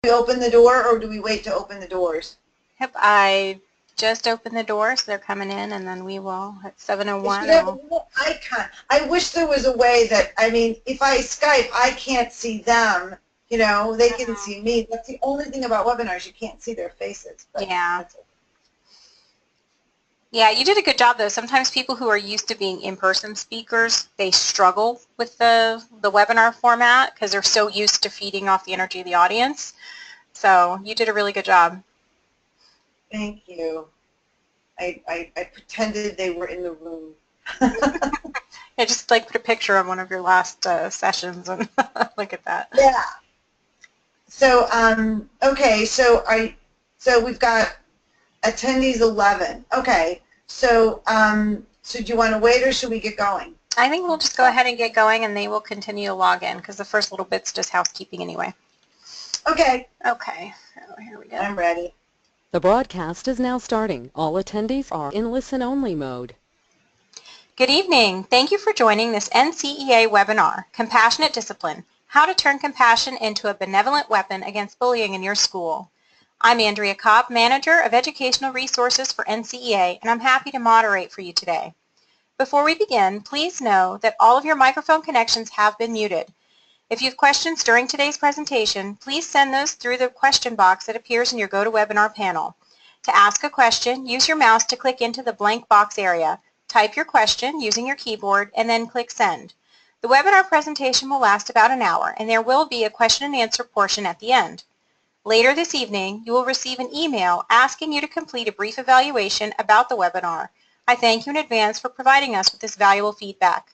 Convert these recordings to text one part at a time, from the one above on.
we open the door, or do we wait to open the doors? Yep, I just opened the door, so they're coming in, and then we will at 7:01. It should have a little icon. I wish there was a way that, I mean, if I Skype, I can't see them. You know, they can see me. That's the only thing about webinars. You can't see their faces. But yeah. That's it. Yeah, you did a good job, though. Sometimes people who are used to being in-person speakers, they struggle with the webinar format because they're so used to feeding off the energy of the audience. So you did a really good job. Thank you. I pretended they were in the room. Yeah, just like put a picture of one of your last sessions and look at that. Yeah. So okay, so we've got attendees 11. Okay, so so do you want to wait or should we get going? I think we'll just go ahead and get going, and they will continue to log in because the first little bit's just housekeeping anyway. Okay. Okay, so here we go. I'm ready. The broadcast is now starting. All attendees are in listen-only mode. Good evening. Thank you for joining this NCEA webinar, Compassionate Discipline, How to Turn Compassion into a Benevolent Weapon Against Bullying in Your School. I'm Andrea Cobb, Manager of Educational Resources for NCEA, and I'm happy to moderate for you today. Before we begin, please know that all of your microphone connections have been muted. If you have questions during today's presentation, please send those through the question box that appears in your GoToWebinar panel. To ask a question, use your mouse to click into the blank box area. Type your question using your keyboard and then click Send. The webinar presentation will last about an hour, and there will be a question and answer portion at the end. Later this evening, you will receive an email asking you to complete a brief evaluation about the webinar. I thank you in advance for providing us with this valuable feedback.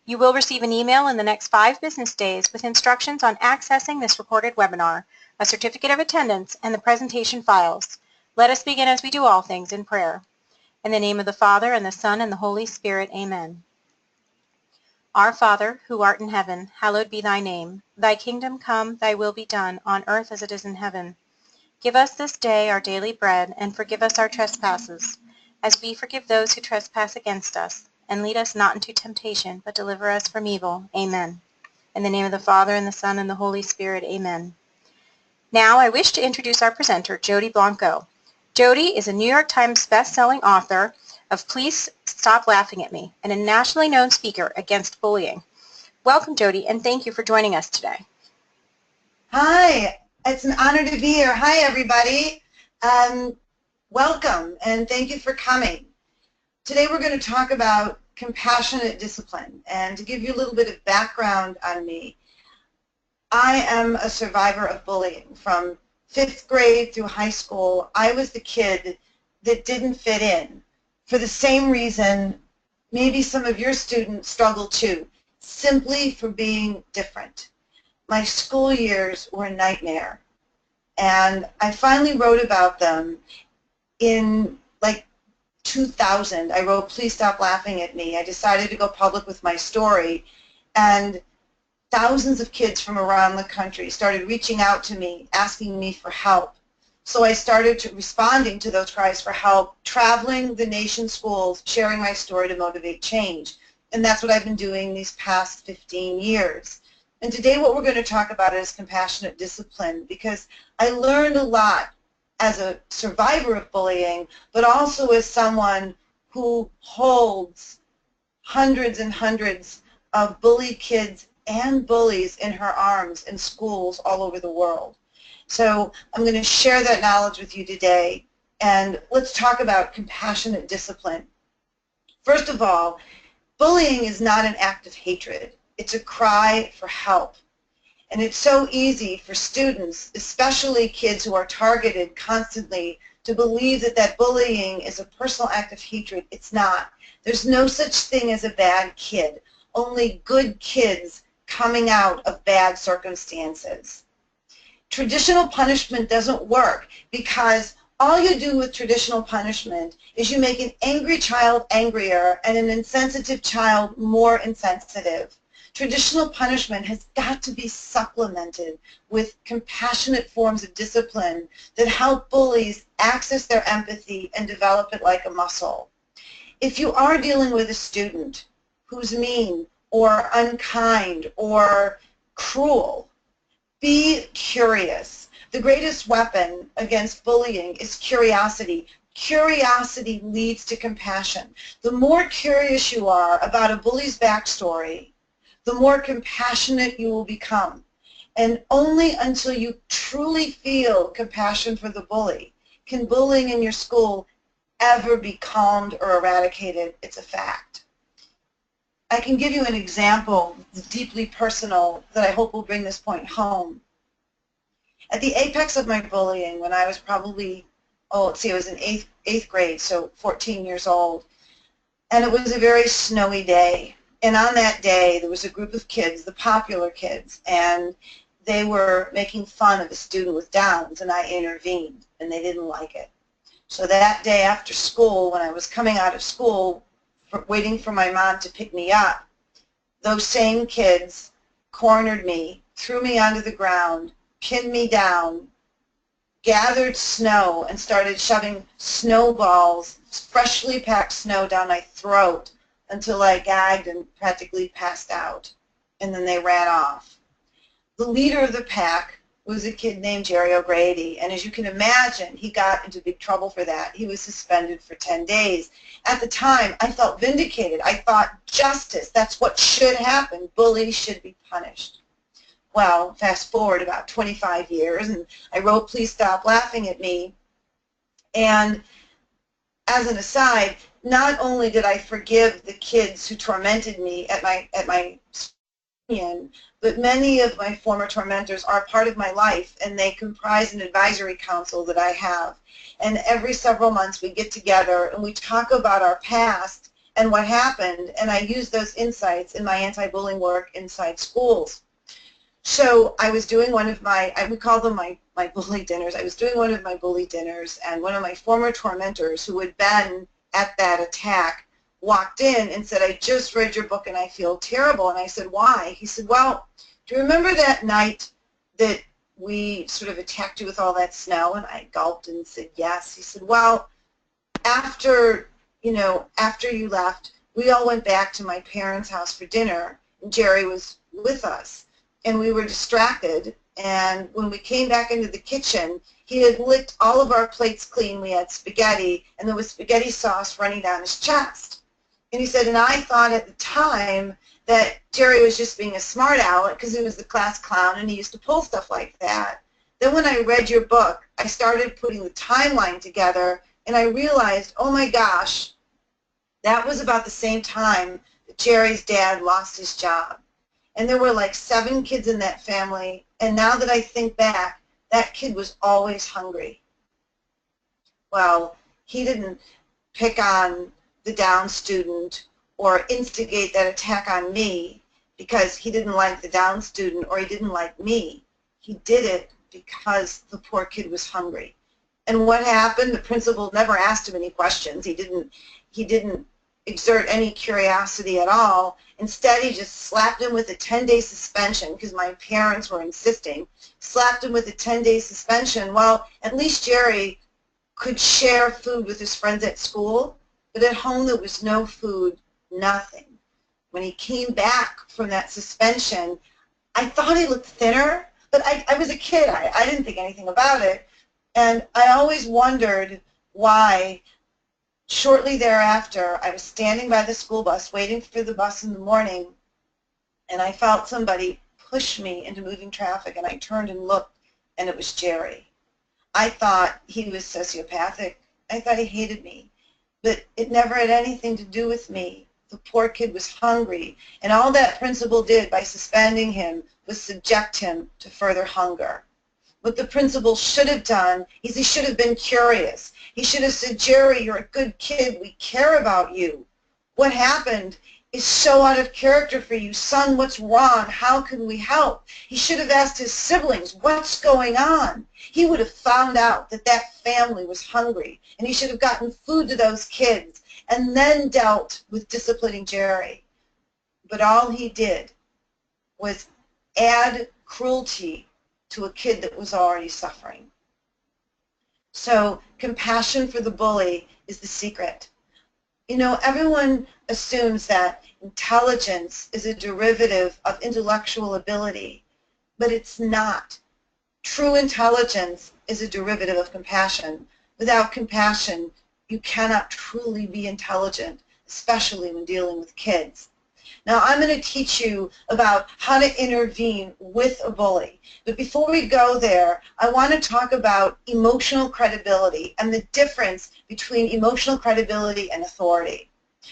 You will receive an email in the next 5 business days with instructions on accessing this recorded webinar, a certificate of attendance, and the presentation files. Let us begin as we do all things in prayer. In the name of the Father, and the Son, and the Holy Spirit, amen. Our Father, who art in heaven, hallowed be thy name. Thy kingdom come, thy will be done, on earth as it is in heaven. Give us this day our daily bread, and forgive us our trespasses, as we forgive those who trespass against us. And lead us not into temptation, but deliver us from evil. Amen. In the name of the Father, and the Son, and the Holy Spirit, amen. Now I wish to introduce our presenter, Jody Blanco. Jody is a New York Times best-selling author of Please Stop Laughing at Me, and a nationally known speaker against bullying. Welcome, Jody, and thank you for joining us today. Hi, it's an honor to be here. Hi, everybody. Welcome, and thank you for coming. Today we're going to talk about compassionate discipline, and to give you a little bit of background on me, I am a survivor of bullying. From 5th grade through high school, I was the kid that didn't fit in. For the same reason, maybe some of your students struggle too, simply for being different. My school years were a nightmare, and I finally wrote about them in like 2000. I wrote Please Stop Laughing at Me. I decided to go public with my story, and thousands of kids from around the country started reaching out to me, asking me for help. So I started responding to those cries for help, traveling the nation's schools, sharing my story to motivate change. And that's what I've been doing these past 15 years. And today what we're going to talk about is compassionate discipline, because I learned a lot as a survivor of bullying, but also as someone who holds hundreds and hundreds of bullied kids and bullies in her arms in schools all over the world. So I'm going to share that knowledge with you today, and let's talk about compassionate discipline. First of all, bullying is not an act of hatred. It's a cry for help. And it's so easy for students, especially kids who are targeted constantly, to believe that that bullying is a personal act of hatred. It's not. There's no such thing as a bad kid. Only good kids coming out of bad circumstances. Traditional punishment doesn't work because all you do with traditional punishment is you make an angry child angrier and an insensitive child more insensitive. Traditional punishment has got to be supplemented with compassionate forms of discipline that help bullies access their empathy and develop it like a muscle. If you are dealing with a student who's mean or unkind or cruel, be curious. The greatest weapon against bullying is curiosity. Curiosity leads to compassion. The more curious you are about a bully's backstory, the more compassionate you will become. And only until you truly feel compassion for the bully can bullying in your school ever be calmed or eradicated. It's a fact. I can give you an example, deeply personal, that I hope will bring this point home. At the apex of my bullying, when I was probably, I was in eighth grade, so 14 years old, and it was a very snowy day. And on that day, there was a group of kids, the popular kids, and they were making fun of a student with Downs, and I intervened, and they didn't like it. So that day after school, when I was coming out of school, waiting for my mom to pick me up, those same kids cornered me, threw me onto the ground, pinned me down, gathered snow, and started shoving snowballs, freshly packed snow, down my throat until I gagged and practically passed out. And then they ran off. The leader of the pack was a kid named Jerry O'Grady, and as you can imagine, he got into big trouble for that. He was suspended for 10 days. At the time, I felt vindicated. I thought, justice, that's what should happen. Bullies should be punished. Well, fast forward about 25 years, and I wrote, "Please Stop Laughing at Me." And as an aside, not only did I forgive the kids who tormented me at my union, but many of my former tormentors are part of my life, and they comprise an advisory council that I have. And every several months we get together and we talk about our past and what happened, and I use those insights in my anti-bullying work inside schools. So I was doing one of my, we call them my bully dinners. I was doing one of my bully dinners, and one of my former tormentors who had been at that attack walked in and said, "I just read your book and I feel terrible." And I said, "Why?" He said, "Well, do you remember that night that we sort of attacked you with all that snow?" And I gulped and said, "Yes." He said, "Well, after you left, we all went back to my parents' house for dinner, and Jerry was with us, and we were distracted, and when we came back into the kitchen, he had licked all of our plates clean. We had spaghetti, and there was spaghetti sauce running down his chest." And he said, "And I thought at the time that Jerry was just being a smart aleck because he was the class clown and he used to pull stuff like that. Then when I read your book, I started putting the timeline together, and I realized, oh my gosh, that was about the same time that Jerry's dad lost his job. And there were like 7 kids in that family, and now that I think back, that kid was always hungry." Well, he didn't pick on the Down student or instigate that attack on me because he didn't like the Down student or he didn't like me. He did it because the poor kid was hungry. And what happened? The principal never asked him any questions. He didn't exert any curiosity at all. Instead, he just slapped him with a 10-day suspension because my parents were insisting. Slapped him with a 10-day suspension. Well, at least Jerry could share food with his friends at school, but at home there was no food, nothing. When he came back from that suspension, I thought he looked thinner, but I was a kid. I didn't think anything about it. And I always wondered why. Shortly thereafter, I was standing by the school bus waiting for the bus in the morning, and I felt somebody push me into moving traffic, and I turned and looked, and it was Jerry. I thought he was sociopathic. I thought he hated me. But it never had anything to do with me. The poor kid was hungry, and all that principal did by suspending him was subject him to further hunger. What the principal should have done is he should have been curious. He should have said, "Jerry, you're a good kid. We care about you. What happened is so out of character for you. Son, what's wrong? How can we help?" He should have asked his siblings, "What's going on?" He would have found out that that family was hungry, and he should have gotten food to those kids and then dealt with disciplining Jerry. But all he did was add cruelty to a kid that was already suffering. So compassion for the bully is the secret. You know, everyone assumes that intelligence is a derivative of intellectual ability, but it's not. True intelligence is a derivative of compassion. Without compassion, you cannot truly be intelligent, especially when dealing with kids. Now, I'm going to teach you about how to intervene with a bully. But before we go there, I want to talk about emotional credibility and the difference between emotional credibility and authority.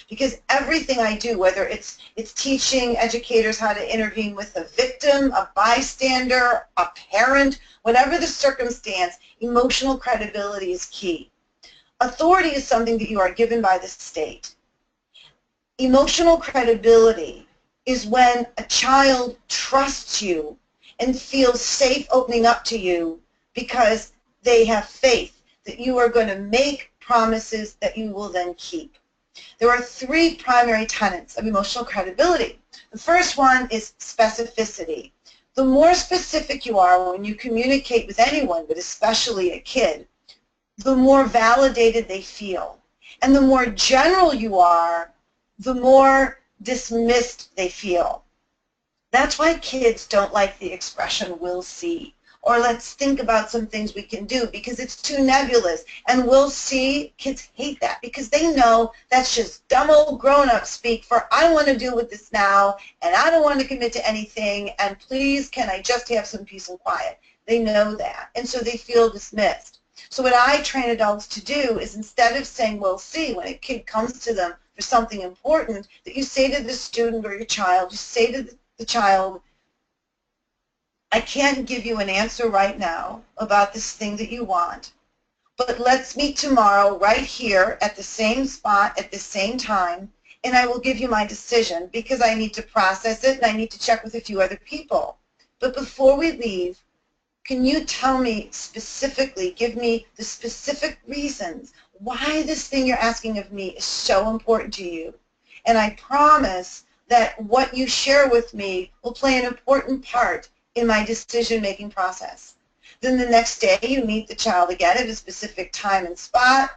Because everything I do, whether it's teaching educators how to intervene with a victim, a bystander, a parent, whatever the circumstance, emotional credibility is key. Authority is something that you are given by the state. Emotional credibility is when a child trusts you and feels safe opening up to you because they have faith that you are going to make promises that you will then keep. There are three primary tenets of emotional credibility. The first one is specificity. The more specific you are when you communicate with anyone, but especially a kid, the more validated they feel. And the more general you are, the more dismissed they feel. That's why kids don't like the expression, "we'll see," or "let's think about some things we can do," because it's too nebulous. And "we'll see," kids hate that because they know that's just dumb old grown-up speak for "I want to deal with this now, and I don't want to commit to anything, and please can I just have some peace and quiet." They know that, and so they feel dismissed. So what I train adults to do is, instead of saying "we'll see" when a kid comes to them for something important, that you say to the student or your child, you say to the child, "I can't give you an answer right now about this thing that you want, but let's meet tomorrow right here at the same spot at the same time, and I will give you my decision because I need to process it and I need to check with a few other people. But before we leave, can you tell me specifically, give me the specific reasons why this thing you're asking of me is so important to you? And I promise that what you share with me will play an important part in my decision-making process." Then the next day you meet the child again at a specific time and spot,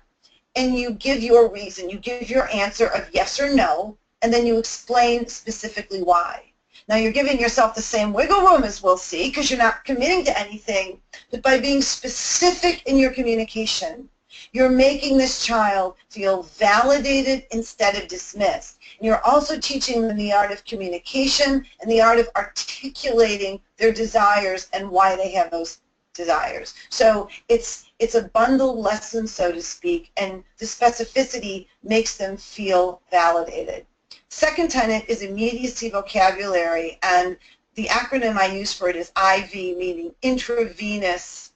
and you give your reason. You give your answer of yes or no, and then you explain specifically why. Now you're giving yourself the same wiggle room as "we'll see" because you're not committing to anything, but by being specific in your communication, you're making this child feel validated instead of dismissed. And you're also teaching them the art of communication and the art of articulating their desires and why they have those desires. So it's a bundled lesson, so to speak, and the specificity makes them feel validated. Second tenet is immediacy vocabulary, and the acronym I use for it is IV, meaning intravenous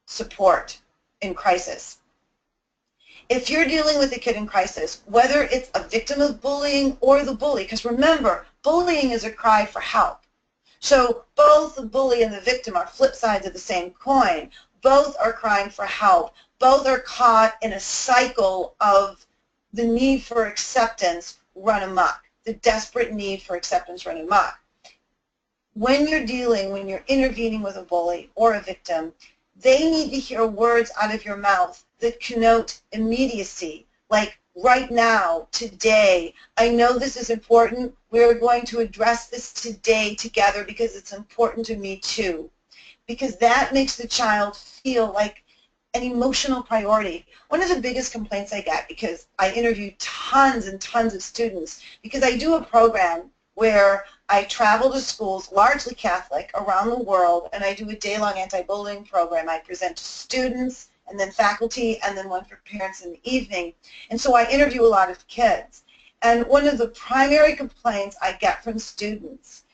support in crisis. If you're dealing with a kid in crisis, whether it's a victim of bullying or the bully, because remember, bullying is a cry for help. So both the bully and the victim are flip sides of the same coin. Both are crying for help. Both are caught in a cycle of the need for acceptance run amok, the desperate need for acceptance run amok. When you're intervening with a bully or a victim, they need to hear words out of your mouth that connote immediacy, like right now, today. I know this is important. We're going to address this today together because it's important to me too. Because that makes the child feel like an emotional priority. One of the biggest complaints I get, because I interview tons and tons of students, because I do a program where I travel to schools, largely Catholic, around the world, and I do a day-long anti-bullying program. I present to students, and then faculty, and then one for parents in the evening. And so I interview a lot of kids. And one of the primary complaints I get from students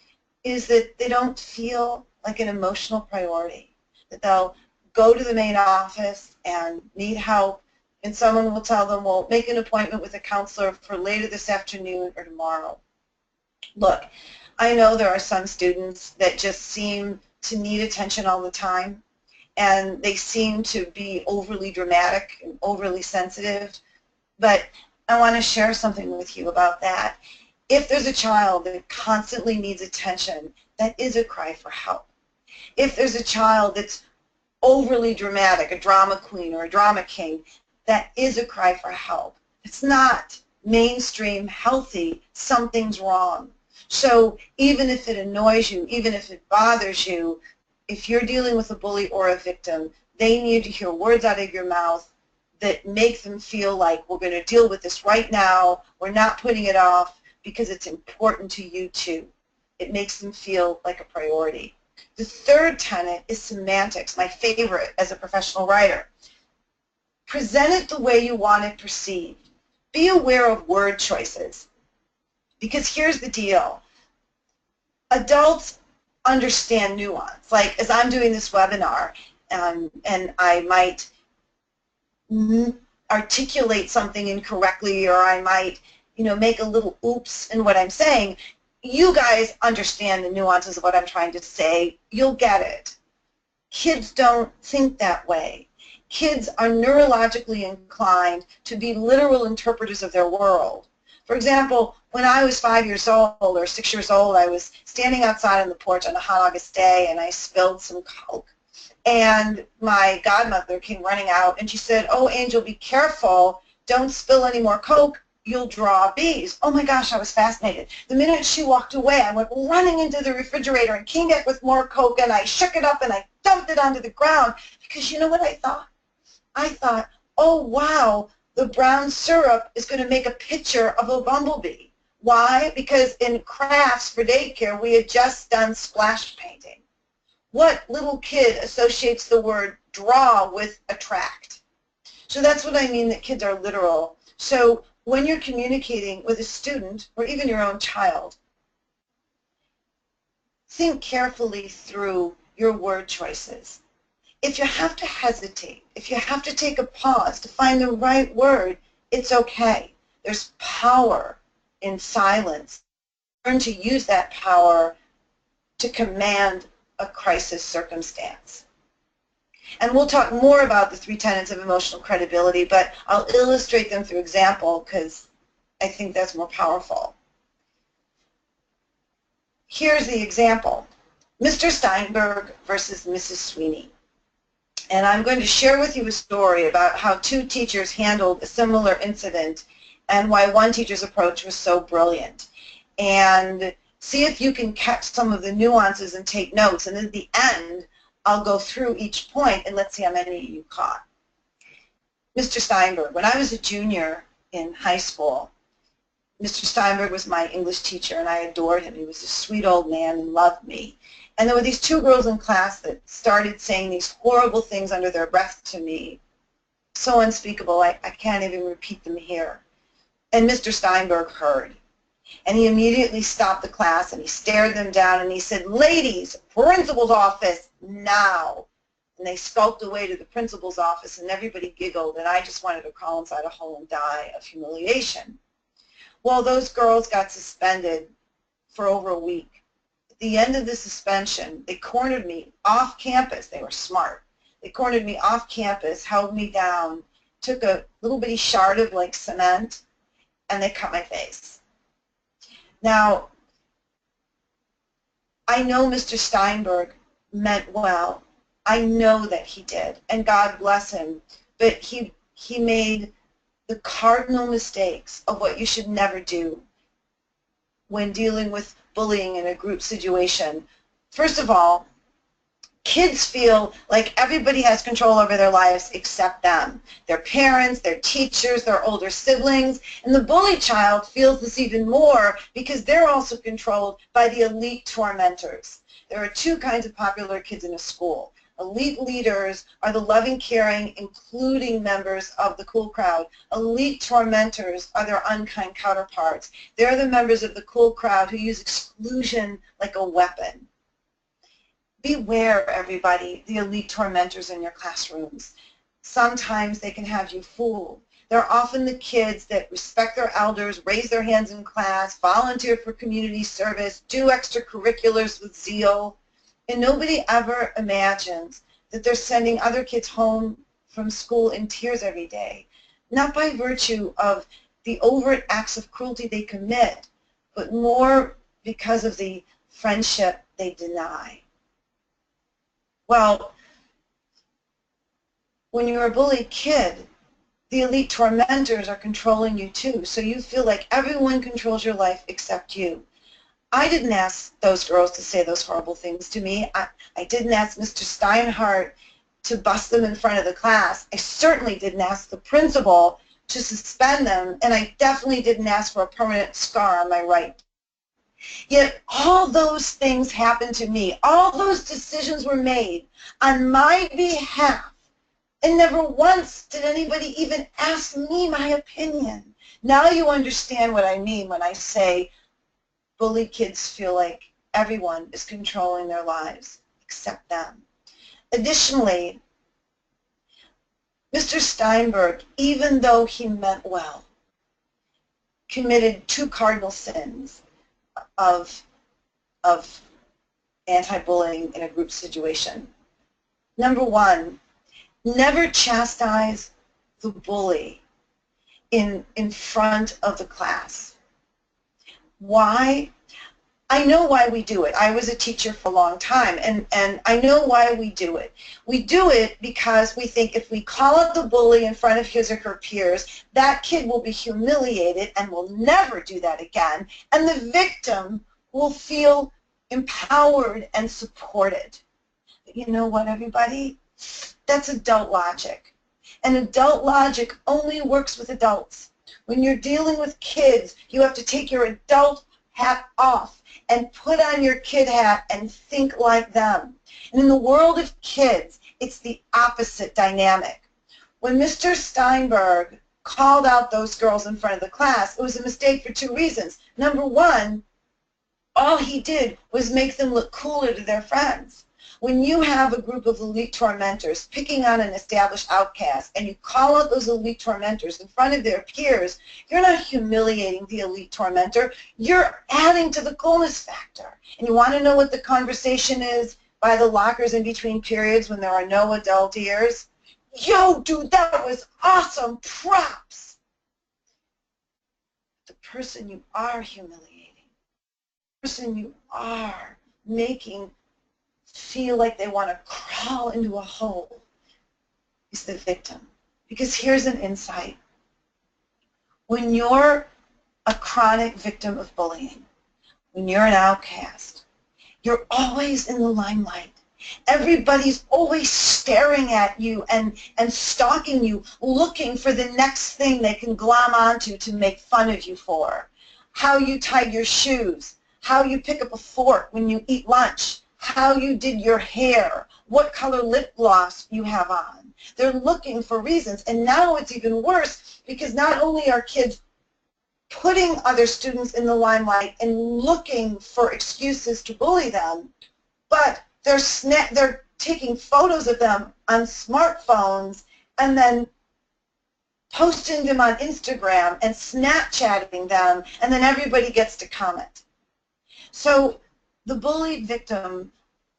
is that they don't feel like an emotional priority, that they'll go to the main office and need help, and someone will tell them, well, make an appointment with a counselor for later this afternoon or tomorrow. Look, I know there are some students that just seem to need attention all the time, and they seem to be overly dramatic and overly sensitive, but I want to share something with you about that. If there's a child that constantly needs attention, that is a cry for help. If there's a child that's overly dramatic, a drama queen or a drama king, that is a cry for help. It's not mainstream healthy, something's wrong. So even if it annoys you, even if it bothers you, if you're dealing with a bully or a victim, they need to hear words out of your mouth that make them feel like we're going to deal with this right now, we're not putting it off because it's important to you too. It makes them feel like a priority. The third tenet is semantics, my favorite as a professional writer. Present it the way you want it perceived. Be aware of word choices. Because here's the deal. Adults understand nuance. Like as I'm doing this webinar, and I might articulate something incorrectly, or I might, make a little oops in what I'm saying. You guys understand the nuances of what I'm trying to say. You'll get it. Kids don't think that way. Kids are neurologically inclined to be literal interpreters of their world. For example, when I was 5 years old or 6 years old, I was standing outside on the porch on a hot August day and I spilled some Coke. And my godmother came running out and she said, "Oh, Angel, be careful. Don't spill any more Coke. You'll draw bees." Oh my gosh, I was fascinated. The minute she walked away, I went running into the refrigerator and came back with more Coke, and I shook it up and I dumped it onto the ground because you know what I thought? I thought, oh wow, the brown syrup is going to make a picture of a bumblebee. Why? Because in crafts for daycare, we had just done splash painting. What little kid associates the word draw with attract? So that's what I mean that kids are literal. So when you're communicating with a student or even your own child, think carefully through your word choices. If you have to hesitate, if you have to take a pause to find the right word, it's okay. There's power in silence. Learn to use that power to command a crisis circumstance. And we'll talk more about the 3 tenets of emotional credibility, but I'll illustrate them through example because I think that's more powerful. Here's the example. Mr. Steinberg versus Mrs. Sweeney. And I'm going to share with you a story about how 2 teachers handled a similar incident and why one teacher's approach was so brilliant. And see if you can catch some of the nuances and take notes. And at the end, I'll go through each point and let's see how many you caught. Mr. Steinberg, when I was a junior in high school, Mr. Steinberg was my English teacher and I adored him. He was a sweet old man and loved me. And there were these 2 girls in class that started saying these horrible things under their breath to me. So unspeakable, I can't even repeat them here. And Mr. Steinberg heard. And he immediately stopped the class and he stared them down and he said, "Ladies, principal's office now." And they skulked away to the principal's office and everybody giggled and I just wanted to crawl inside a hole and die of humiliation. Well, those girls got suspended for over a week. At the end of the suspension, they cornered me off campus. They were smart. They cornered me off campus, held me down, took a little bitty shard of like cement, and they cut my face. Now, I know Mr. Steinberg meant well. I know that he did, and God bless him, but he made the cardinal mistakes of what you should never do when dealing with bullying in a group situation. First of all, kids feel like everybody has control over their lives except them. Their parents, their teachers, their older siblings, and the bullied child feels this even more because they're also controlled by the elite tormentors. There are 2 kinds of popular kids in a school. Elite leaders are the loving, caring, including members of the cool crowd. Elite tormentors are their unkind counterparts. They're the members of the cool crowd who use exclusion like a weapon. Beware, everybody, the elite tormentors in your classrooms. Sometimes they can have you fooled. They're often the kids that respect their elders, raise their hands in class, volunteer for community service, do extracurriculars with zeal. And nobody ever imagines that they're sending other kids home from school in tears every day, not by virtue of the overt acts of cruelty they commit, but more because of the friendship they deny. Well, when you're a bullied kid, the elite tormentors are controlling you too, so you feel like everyone controls your life except you. I didn't ask those girls to say those horrible things to me. I didn't ask Mr. Steinhardt to bust them in front of the class. I certainly didn't ask the principal to suspend them, and I definitely didn't ask for a permanent scar on my right. Yet all those things happened to me. All those decisions were made on my behalf, and never once did anybody even ask me my opinion. Now you understand what I mean when I say bullied kids feel like everyone is controlling their lives except them. Additionally, Mr. Steinberg, even though he meant well, committed two cardinal sins of anti-bullying in a group situation. Number one, never chastise the bully in front of the class. Why? I know why we do it. I was a teacher for a long time, and I know why we do it. We do it because we think if we call out the bully in front of his or her peers, that kid will be humiliated and will never do that again, and the victim will feel empowered and supported. But you know what, everybody? That's adult logic. And adult logic only works with adults. When you're dealing with kids, you have to take your adult hat off and put on your kid hat and think like them. And in the world of kids, it's the opposite dynamic. When Mr. Steinberg called out those girls in front of the class, it was a mistake for two reasons. Number one, all he did was make them look cooler to their friends. When you have a group of elite tormentors picking on an established outcast and you call out those elite tormentors in front of their peers, you're not humiliating the elite tormentor, you're adding to the coolness factor. And you want to know what the conversation is by the lockers in between periods when there are no adult ears? Yo, dude, that was awesome, props. The person you are humiliating, the person you are making feel like they want to crawl into a hole is the victim. Because here's an insight. When you're a chronic victim of bullying, when you're an outcast, you're always in the limelight. Everybody's always staring at you and stalking you, looking for the next thing they can glom onto to make fun of you for. How you tie your shoes, how you pick up a fork when you eat lunch, how you did your hair, what color lip gloss you have on. They're looking for reasons. And now it's even worse because not only are kids putting other students in the limelight and looking for excuses to bully them, but they're taking photos of them on smartphones and then posting them on Instagram and Snapchatting them, and then everybody gets to comment. So the bullied victim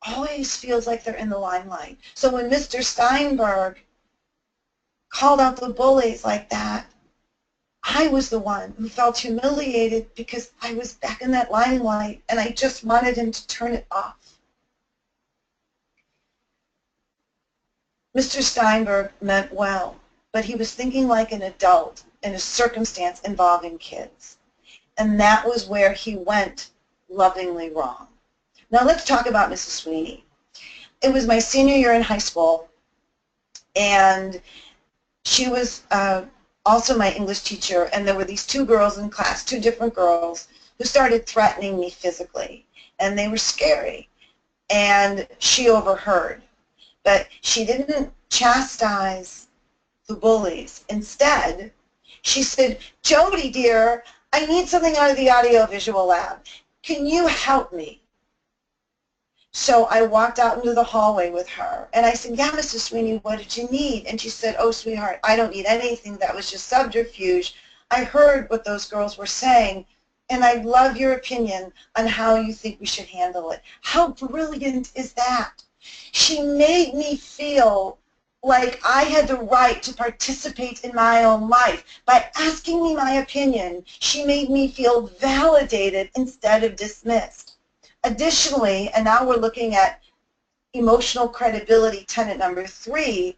always feels like they're in the limelight. So when Mr. Steinberg called out the bullies like that, I was the one who felt humiliated because I was back in that limelight and I just wanted him to turn it off. Mr. Steinberg meant well, but he was thinking like an adult in a circumstance involving kids. And that was where he went lovingly wrong. Now let's talk about Mrs. Sweeney. It was my senior year in high school, and she was also my English teacher, and there were these two girls in class, two different girls, who started threatening me physically, and they were scary, and she overheard. But she didn't chastise the bullies. Instead, she said, "Jody, dear, I need something out of the audiovisual lab. Can you help me?" So I walked out into the hallway with her, and I said, "Yeah, Mrs. Sweeney, what did you need?" And she said, "Oh, sweetheart, I don't need anything. That was just subterfuge. I heard what those girls were saying, and I'd love your opinion on how you think we should handle it." How brilliant is that? She made me feel like I had the right to participate in my own life. By asking me my opinion, she made me feel validated instead of dismissed. Additionally, and now we're looking at emotional credibility tenet number 3,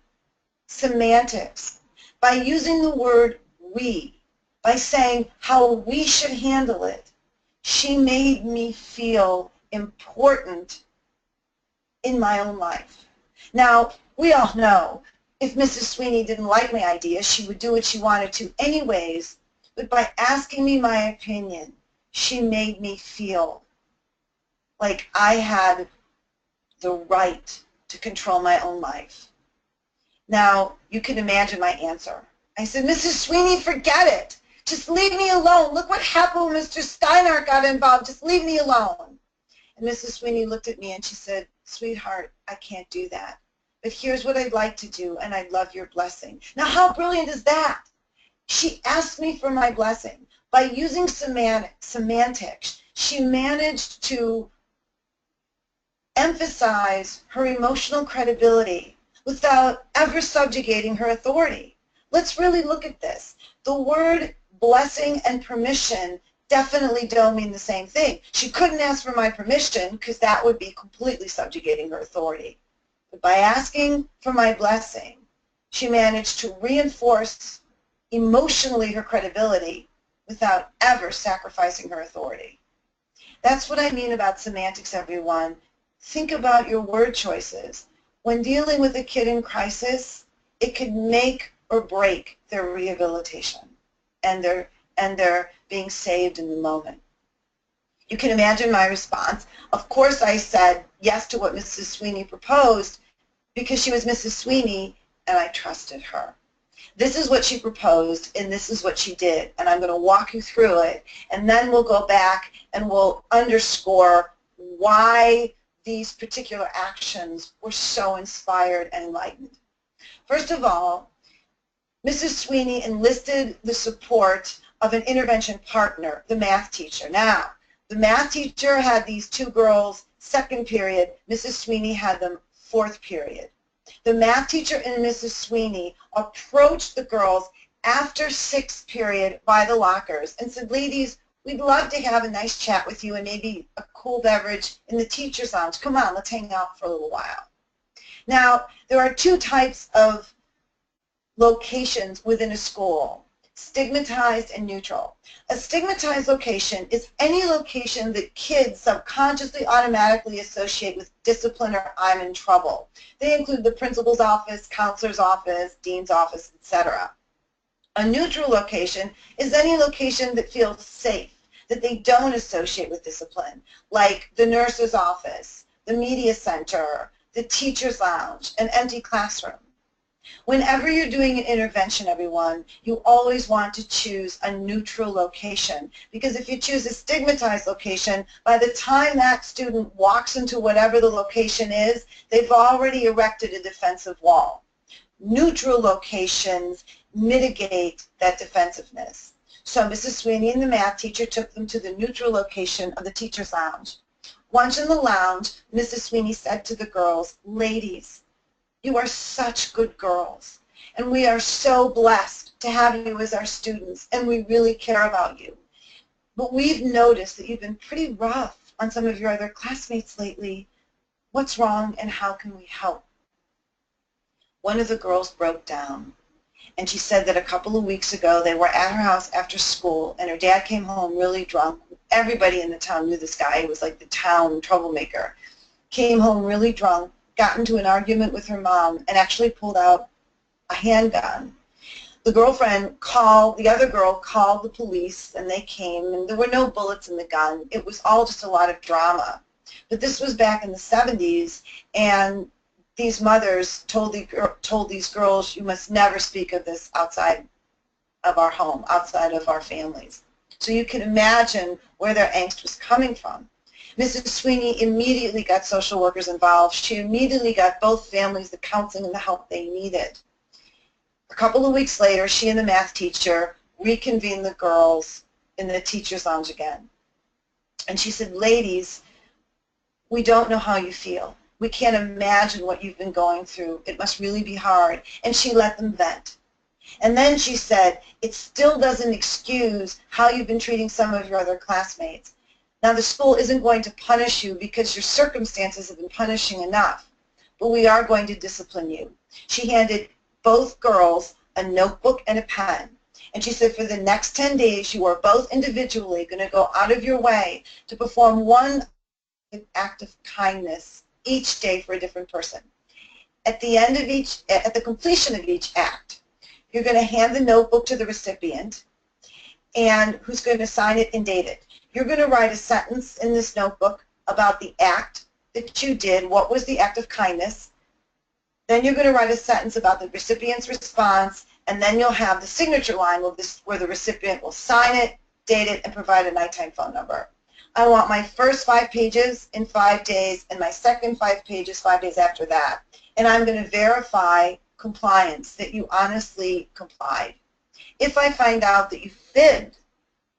semantics. By using the word we, by saying how we should handle it, She made me feel important in my own life. Now, we all know if Mrs. Sweeney didn't like my idea, she would do what she wanted to anyways, but by asking me my opinion, she made me feel like I had the right to control my own life. Now, you can imagine my answer. I said, Mrs. Sweeney, forget it. Just leave me alone. Look what happened when Mr. Steinhardt got involved. Just leave me alone. And Mrs. Sweeney looked at me and she said, sweetheart, I can't do that. But here's what I'd like to do, and I'd love your blessing. Now, how brilliant is that? She asked me for my blessing. By using semantics, she managed to emphasize her emotional credibility without ever subjugating her authority. Let's really look at this. The word blessing and permission definitely don't mean the same thing. She couldn't ask for my permission because that would be completely subjugating her authority. But by asking for my blessing, she managed to reinforce emotionally her credibility without ever sacrificing her authority. That's what I mean about semantics, everyone. Think about your word choices. When dealing with a kid in crisis, it could make or break their rehabilitation and their being saved in the moment. You can imagine my response. Of course I said yes to what Mrs. Sweeney proposed because she was Mrs. Sweeney and I trusted her. This is what she proposed and this is what she did, and I'm going to walk you through it, and then we'll go back and we'll underscore why these particular actions were so inspired and enlightened. First of all, Mrs. Sweeney enlisted the support of an intervention partner, the math teacher. Now, the math teacher had these two girls second period. Mrs. Sweeney had them fourth period. The math teacher and Mrs. Sweeney approached the girls after sixth period by the lockers and said, ladies, we'd love to have a nice chat with you and maybe a cool beverage in the teacher's lounge. Come on, let's hang out for a little while. Now, there are two types of locations within a school, stigmatized and neutral. A stigmatized location is any location that kids subconsciously automatically associate with discipline or I'm in trouble. They include the principal's office, counselor's office, dean's office, etc. A neutral location is any location that feels safe, that they don't associate with discipline, like the nurse's office, the media center, the teacher's lounge, an empty classroom. Whenever you're doing an intervention, everyone, you always want to choose a neutral location, because if you choose a stigmatized location, by the time that student walks into whatever the location is, they've already erected a defensive wall. Neutral locations mitigate that defensiveness. So Mrs. Sweeney and the math teacher took them to the neutral location of the teacher's lounge. Once in the lounge, Mrs. Sweeney said to the girls, ladies, you are such good girls, and we are so blessed to have you as our students, and we really care about you. But we've noticed that you've been pretty rough on some of your other classmates lately. What's wrong, and how can we help? One of the girls broke down, and she said that a couple of weeks ago they were at her house after school, and her dad came home really drunk. Everybody in the town knew this guy. He was like the town troublemaker. Came home really drunk, got into an argument with her mom, and actually pulled out a handgun. The other girl called the police, and they came, and there were no bullets in the gun. It was all just a lot of drama. But this was back in the 70s, and these mothers told these girls, you must never speak of this outside of our home, outside of our families. So you can imagine where their angst was coming from. Mrs. Sweeney immediately got social workers involved. She immediately got both families the counseling and the help they needed. A couple of weeks later, she and the math teacher reconvened the girls in the teacher's lounge again. And she said, ladies, we don't know how you feel. We can't imagine what you've been going through. It must really be hard. And she let them vent. And then she said, it still doesn't excuse how you've been treating some of your other classmates. Now, the school isn't going to punish you because your circumstances have been punishing enough, but we are going to discipline you. She handed both girls a notebook and a pen, And she said, for the next 10 days, you are both individually going to go out of your way to perform one act of kindness each day for a different person. At the completion of each act, you're going to hand the notebook to the recipient, and who's going to sign it and date it. You're going to write a sentence in this notebook about the act that you did, what was the act of kindness. Then you're going to write a sentence about the recipient's response, and then you'll have the signature line where the recipient will sign it, date it, and provide a nighttime phone number. I want my first 5 pages in 5 days and my second 5 pages 5 days after that. And I'm going to verify compliance, that you honestly complied. If I find out that you fibbed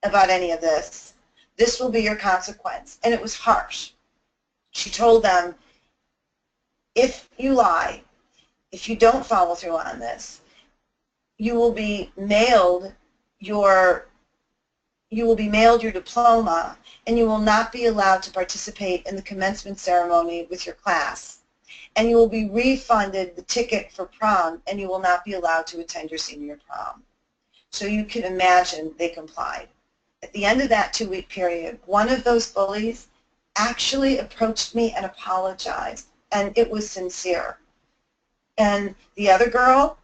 about any of this, this will be your consequence. And it was harsh. She told them, if you lie, if you don't follow through on this, you will be mailed your diploma, and you will not be allowed to participate in the commencement ceremony with your class. And you will be refunded the ticket for prom, and you will not be allowed to attend your senior prom. So you can imagine they complied. At the end of that 2-week period, one of those bullies actually approached me and apologized, and it was sincere. And the other girl,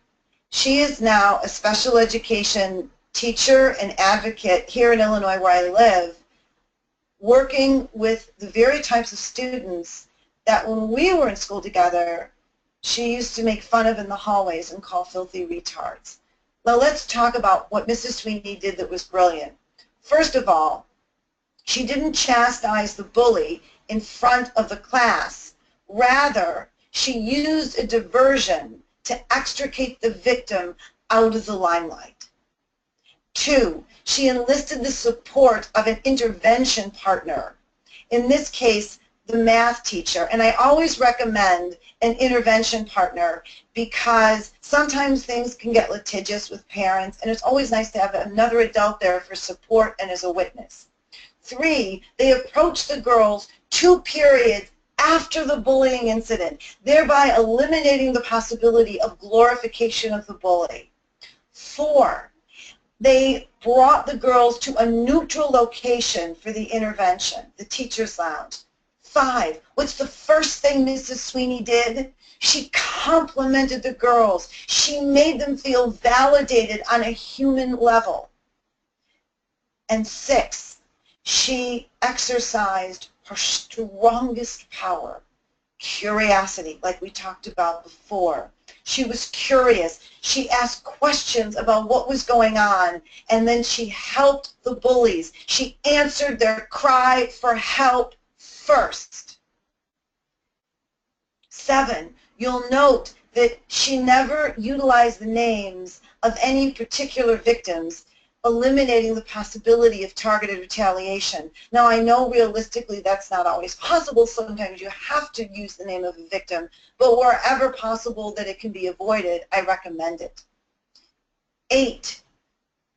she is now a special education teacher and advocate here in Illinois where I live, working with the very types of students that when we were in school together, she used to make fun of in the hallways and call filthy retards. Now let's talk about what Mrs. Sweeney did that was brilliant. First of all, she didn't chastise the bully in front of the class. Rather, she used a diversion to extricate the victim out of the limelight. 2, she enlisted the support of an intervention partner, in this case, the math teacher. And I always recommend an intervention partner because sometimes things can get litigious with parents, and it's always nice to have another adult there for support and as a witness. 3, they approached the girls 2 periods after the bullying incident, thereby eliminating the possibility of glorification of the bully. 4, they brought the girls to a neutral location for the intervention, the teacher's lounge. 5, what's the first thing Mrs. Sweeney did? She complimented the girls. She made them feel validated on a human level. And 6, she exercised her strongest power, curiosity, like we talked about before. She was curious. She asked questions about what was going on, and then she helped the bullies. She answered their cry for help first. 7, you'll note that she never utilized the names of any particular victims, eliminating the possibility of targeted retaliation. Now, I know realistically that's not always possible. Sometimes you have to use the name of a victim, but wherever possible that it can be avoided, I recommend it. 8,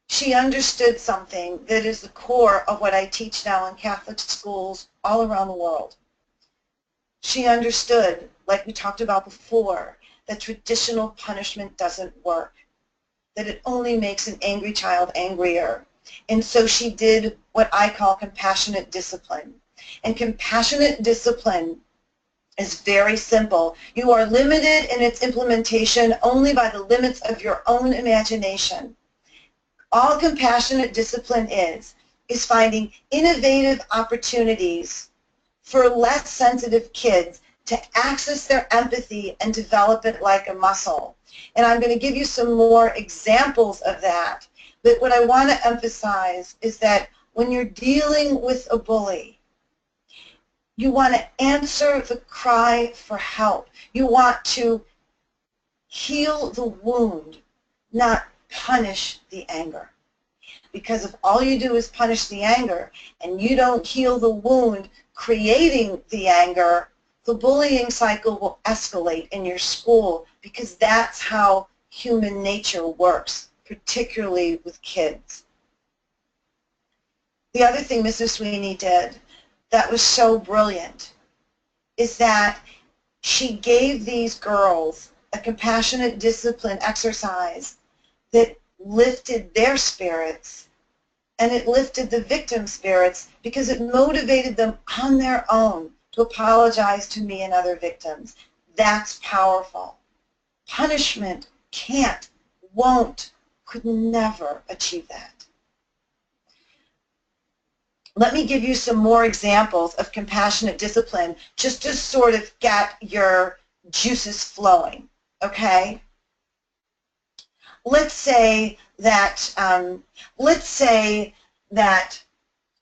she understood something that is the core of what I teach now in Catholic schools all around the world. She understood, like we talked about before, that traditional punishment doesn't work, that it only makes an angry child angrier. And so she did what I call compassionate discipline. And compassionate discipline is very simple. You are limited in its implementation only by the limits of your own imagination. All compassionate discipline is finding innovative opportunities for less sensitive kids to access their empathy and develop it like a muscle. And I'm going to give you some more examples of that. But what I want to emphasize is that when you're dealing with a bully, you want to answer the cry for help. You want to heal the wound, not punish the anger. Because if all you do is punish the anger and you don't heal the wound creating the anger, the bullying cycle will escalate in your school, because that's how human nature works, particularly with kids. The other thing Mrs. Sweeney did that was so brilliant is that she gave these girls a compassionate discipline exercise that lifted their spirits, and it lifted the victim's spirits because it motivated them on their own to apologize to me and other victims. That's powerful. Punishment can't, won't, could never achieve that. Let me give you some more examples of compassionate discipline just to sort of get your juices flowing, okay? Let's say that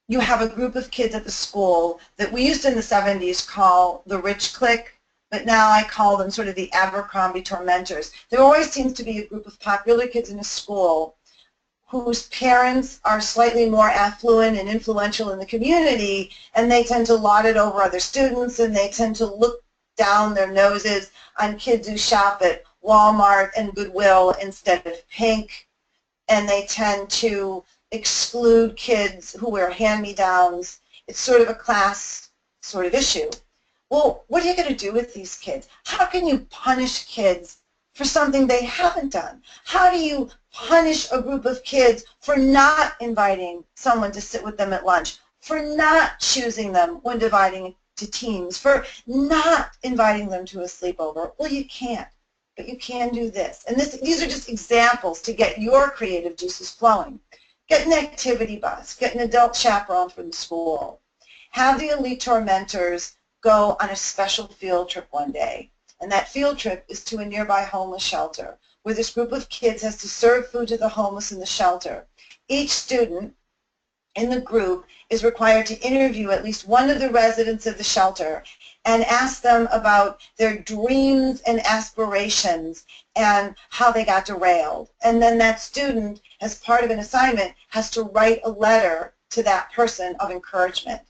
you have a group of kids at the school that we used in the 70s call the rich clique, but now I call them sort of the Abercrombie tormentors. There always seems to be a group of popular kids in a school whose parents are slightly more affluent and influential in the community, and they tend to lord it over other students, and they tend to look down their noses on kids who shop at Walmart and Goodwill instead of Pink, and they tend to exclude kids who wear hand-me-downs. It's sort of a class sort of issue. Well, what are you going to do with these kids? How can you punish kids for something they haven't done? How do you punish a group of kids for not inviting someone to sit with them at lunch, for not choosing them when dividing to teams, for not inviting them to a sleepover? Well, you can't, but you can do this. And these are just examples to get your creative juices flowing. Get an activity bus, get an adult chaperone from the school. Have the elite tormentors go on a special field trip one day. And that field trip is to a nearby homeless shelter, where this group of kids has to serve food to the homeless in the shelter. Each student in the group is required to interview at least one of the residents of the shelter and ask them about their dreams and aspirations and how they got derailed. And then that student, as part of an assignment, has to write a letter to that person of encouragement.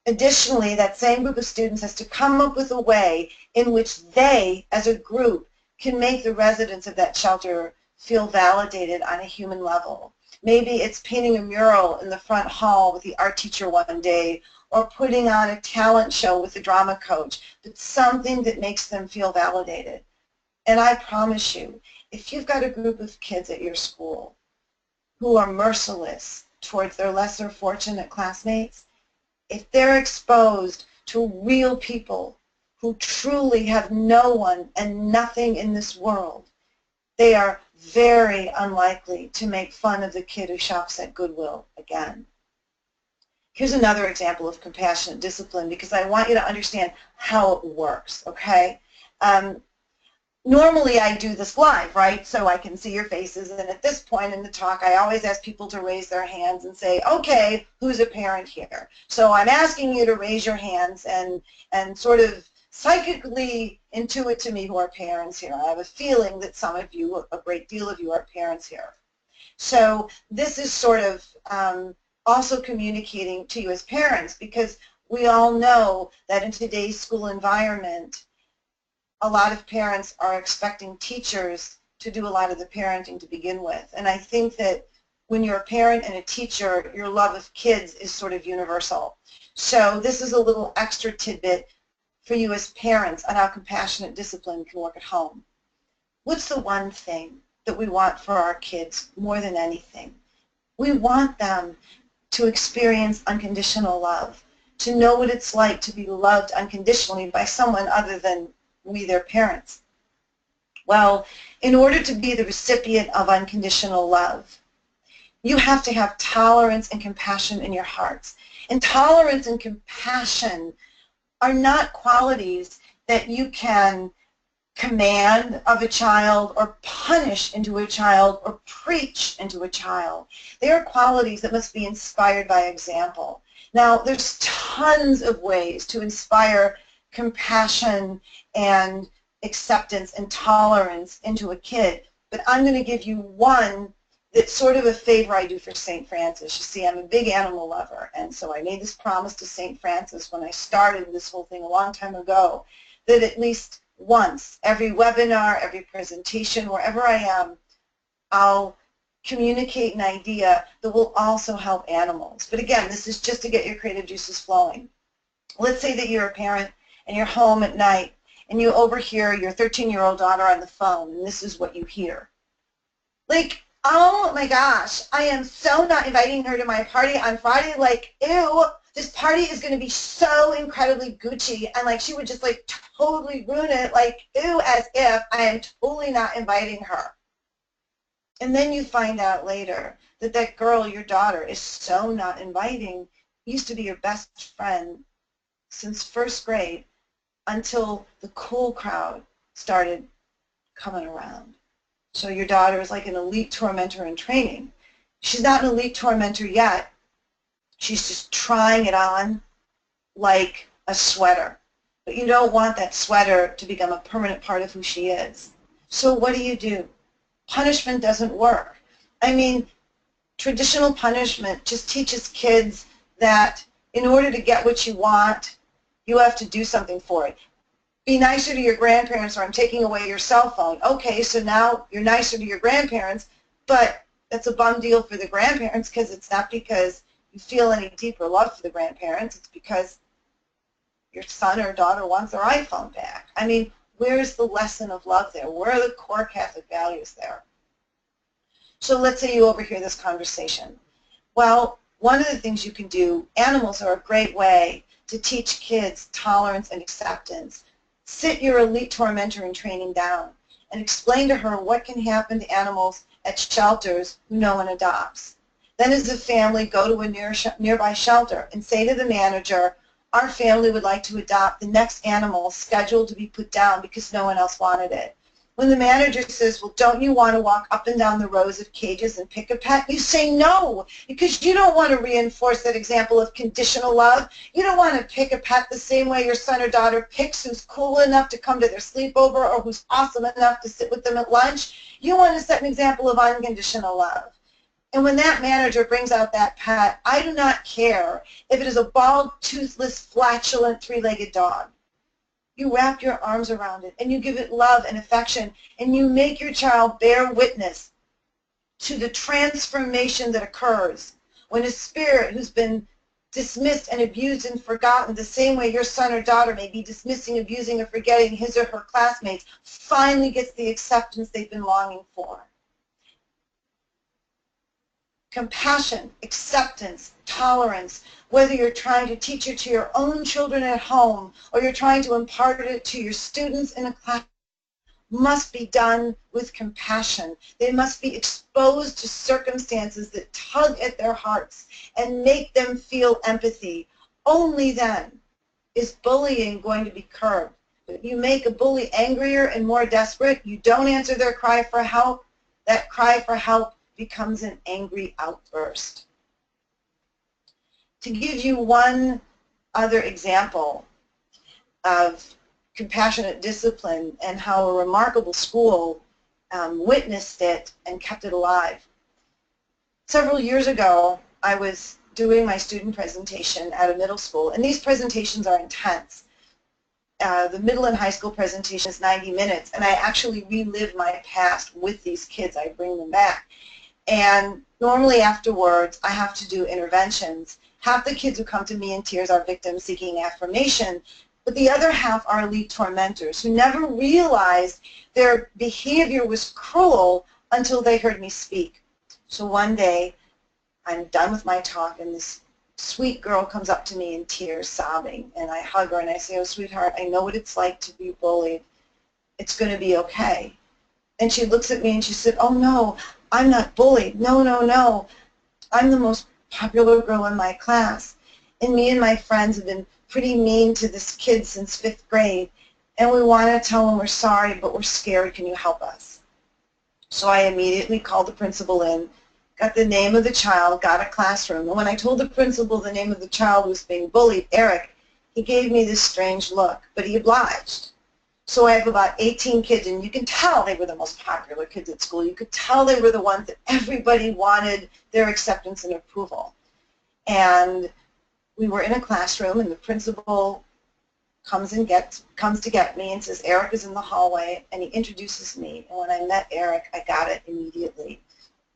Additionally, that same group of students has to come up with a way in which they, as a group, can make the residents of that shelter feel validated on a human level. Maybe it's painting a mural in the front hall with the art teacher one day, or putting on a talent show with the drama coach, but something that makes them feel validated. And I promise you, if you've got a group of kids at your school who are merciless towards their lesser fortunate classmates, if they're exposed to real people who truly have no one and nothing in this world, they are very unlikely to make fun of the kid who shops at Goodwill again. Here's another example of compassionate discipline, because I want you to understand how it works, okay? Normally I do this live, right, so I can see your faces, and at this point in the talk I always ask people to raise their hands and say, okay, who's a parent here? So I'm asking you to raise your hands and sort of psychically intuit to me who are parents here. I have a feeling that some of you, a great deal of you, are parents here. So this is sort of also communicating to you as parents, because we all know that in today's school environment, a lot of parents are expecting teachers to do a lot of the parenting to begin with. And I think that when you're a parent and a teacher, your love of kids is sort of universal. So this is a little extra tidbit for you as parents on how compassionate discipline can work at home. What's the one thing that we want for our kids more than anything? We want them to experience unconditional love, to know what it's like to be loved unconditionally by someone other than we, their parents. Well, in order to be the recipient of unconditional love, you have to have tolerance and compassion in your hearts. And tolerance and compassion are not qualities that you can command of a child or punish into a child or preach into a child. They are qualities that must be inspired by example. Now, there's tons of ways to inspire compassion and acceptance and tolerance into a kid, but I'm going to give you one that's sort of a favor I do for St. Francis. You see, I'm a big animal lover, and so I made this promise to St. Francis when I started this whole thing a long time ago, that at least once, every webinar, every presentation, wherever I am, I'll communicate an idea that will also help animals. But again, this is just to get your creative juices flowing. Let's say that you're a parent and you're home at night and you overhear your 13-year-old daughter on the phone, and this is what you hear. Like, oh my gosh, I am so not inviting her to my party on Friday. Like, ew, this party is going to be so incredibly Gucci. And like, she would just like totally ruin it. Like, ew, as if I am totally not inviting her. And then you find out later that that girl, your daughter, is so not inviting, used to be your best friend since first grade until the cool crowd started coming around. So your daughter is like an elite tormentor in training. She's not an elite tormentor yet. She's just trying it on like a sweater. But you don't want that sweater to become a permanent part of who she is. So what do? Punishment doesn't work. I mean, traditional punishment just teaches kids that in order to get what you want, you have to do something for it. Be nicer to your grandparents or I'm taking away your cell phone. Okay, so now you're nicer to your grandparents, but that's a bum deal for the grandparents because it's not because you feel any deeper love for the grandparents. It's because your son or daughter wants their iPhone back. I mean, where's the lesson of love there? Where are the core Catholic values there? So let's say you overhear this conversation. Well, one of the things you can do, animals are a great way to teach kids tolerance and acceptance. Sit your elite tormentor in training down and explain to her what can happen to animals at shelters who no one adopts. Then as a family, go to a nearby shelter and say to the manager, our family would like to adopt the next animal scheduled to be put down because no one else wanted it. When the manager says, well, don't you want to walk up and down the rows of cages and pick a pet? You say no, because you don't want to reinforce that example of conditional love. You don't want to pick a pet the same way your son or daughter picks who's cool enough to come to their sleepover or who's awesome enough to sit with them at lunch. You want to set an example of unconditional love. And when that manager brings out that pet, I do not care if it is a bald, toothless, flatulent, three-legged dog. You wrap your arms around it and you give it love and affection and you make your child bear witness to the transformation that occurs when a spirit who's been dismissed and abused and forgotten the same way your son or daughter may be dismissing, abusing, or forgetting his or her classmates finally gets the acceptance they've been longing for. Compassion, acceptance, tolerance, whether you're trying to teach it to your own children at home or you're trying to impart it to your students in a class, must be done with compassion. They must be exposed to circumstances that tug at their hearts and make them feel empathy. Only then is bullying going to be curbed. But you make a bully angrier and more desperate, you don't answer their cry for help, that cry for help becomes an angry outburst. To give you one other example of compassionate discipline and how a remarkable school witnessed it and kept it alive. Several years ago, I was doing my student presentation at a middle school, and these presentations are intense. The middle and high school presentation is 90 minutes, and I actually relive my past with these kids. I bring them back. And normally afterwards, I have to do interventions. Half the kids who come to me in tears are victims seeking affirmation, but the other half are elite tormentors who never realized their behavior was cruel until they heard me speak. So one day, I'm done with my talk, and this sweet girl comes up to me in tears, sobbing, and I hug her and I say, oh, sweetheart, I know what it's like to be bullied. It's going to be okay. And she looks at me and she said, oh, no, I'm not bullied. No, no, no. I'm the most popular girl in my class. And me and my friends have been pretty mean to this kid since 5th grade. And we want to tell him we're sorry, but we're scared. Can you help us? So I immediately called the principal in, got the name of the child, got a classroom. And when I told the principal the name of the child who was being bullied, Eric, he gave me this strange look, but he obliged. So I have about 18 kids, and you can tell they were the most popular kids at school. You could tell they were the ones that everybody wanted their acceptance and approval. And we were in a classroom, and the principal comes to get me and says, Eric is in the hallway, and he introduces me. And when I met Eric, I got it immediately.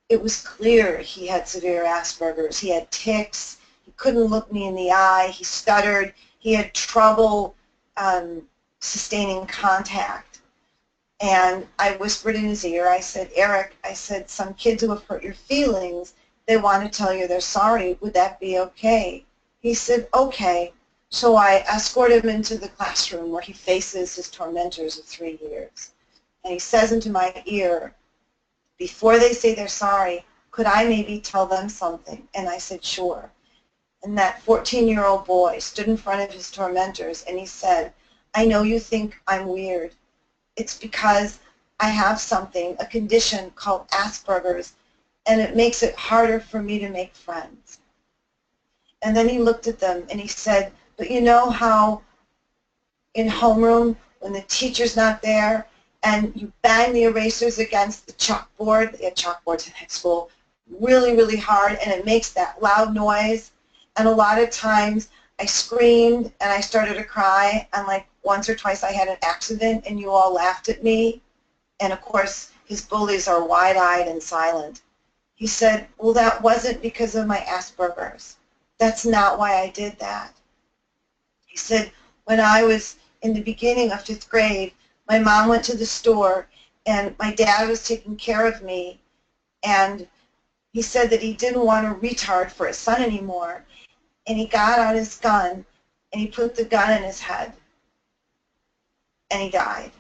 It was clear he had severe Asperger's. He had tics. He couldn't look me in the eye. He stuttered. He had trouble sustaining contact. And I whispered in his ear, I said, Eric, I said, some kids who have hurt your feelings, they want to tell you they're sorry. Would that be okay? He said, okay. So I escorted him into the classroom where he faces his tormentors of 3 years. And he says into my ear, before they say they're sorry, could I maybe tell them something? And I said, sure. And that 14-year-old boy stood in front of his tormentors and he said, I know you think I'm weird. It's because I have something, a condition called Asperger's, and it makes it harder for me to make friends. And then he looked at them and he said, but you know how in homeroom, when the teacher's not there, and you bang the erasers against the chalkboard, they had chalkboards in high school, really, really hard, and it makes that loud noise. And a lot of times I screamed and I started to cry, and like once or twice I had an accident and you all laughed at me. And of course, his bullies are wide-eyed and silent. He said, well, that wasn't because of my Asperger's. That's not why I did that. He said, when I was in the beginning of 5th grade, my mom went to the store and my dad was taking care of me, and he said that he didn't want a retard for his son anymore, and he got out his gun and he put the gun in his head and he died.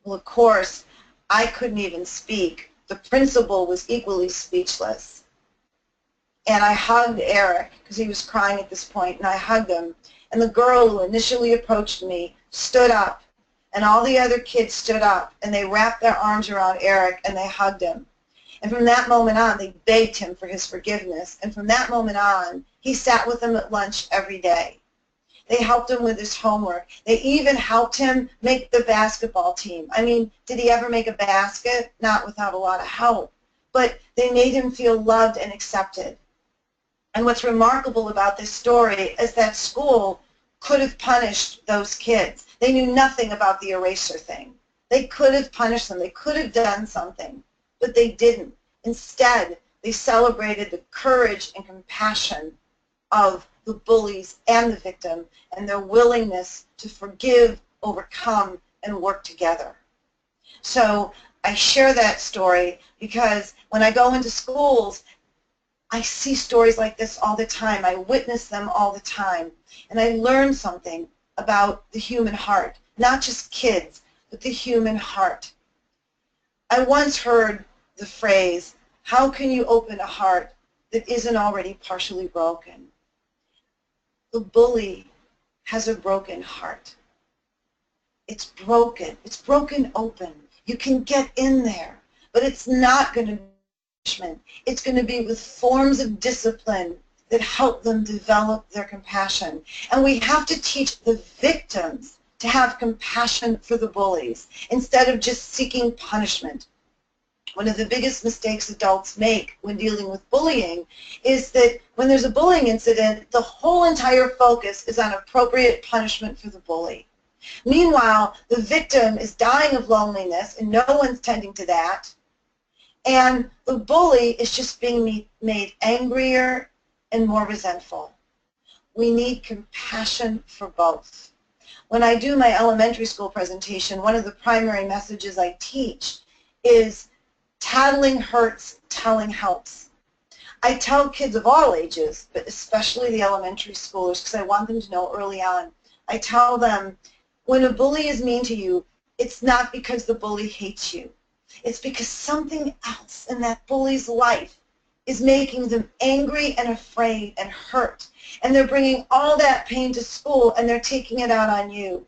Well, of course, I couldn't even speak. The principal was equally speechless. And I hugged Eric because he was crying at this point, and I hugged him. And the girl who initially approached me stood up, and all the other kids stood up, and they wrapped their arms around Eric and they hugged him. And from that moment on, they begged him for his forgiveness. And from that moment on, he sat with them at lunch every day. They helped him with his homework. They even helped him make the basketball team. I mean, did he ever make a basket? Not without a lot of help. But they made him feel loved and accepted. And what's remarkable about this story is that school could have punished those kids. They knew nothing about the eraser thing. They could have punished them. They could have done something, but they didn't. Instead, they celebrated the courage and compassion of the bullies and the victim and their willingness to forgive, overcome, and work together. So I share that story because when I go into schools, I see stories like this all the time. I witness them all the time. And I learn something about the human heart, not just kids, but the human heart. I once heard the phrase, how can you open a heart that isn't already partially broken? The bully has a broken heart. It's broken. It's broken open. You can get in there, but it's not going to be punishment. It's going to be with forms of discipline that help them develop their compassion. And we have to teach the victims to have compassion for the bullies instead of just seeking punishment. One of the biggest mistakes adults make when dealing with bullying is that when there's a bullying incident, the whole entire focus is on appropriate punishment for the bully. Meanwhile, the victim is dying of loneliness, and no one's tending to that, and the bully is just being made angrier and more resentful. We need compassion for both. When I do my elementary school presentation, one of the primary messages I teach is tattling hurts, telling helps. I tell kids of all ages, but especially the elementary schoolers, because I want them to know early on, I tell them, when a bully is mean to you, it's not because the bully hates you. It's because something else in that bully's life is making them angry and afraid and hurt. And they're bringing all that pain to school and they're taking it out on you.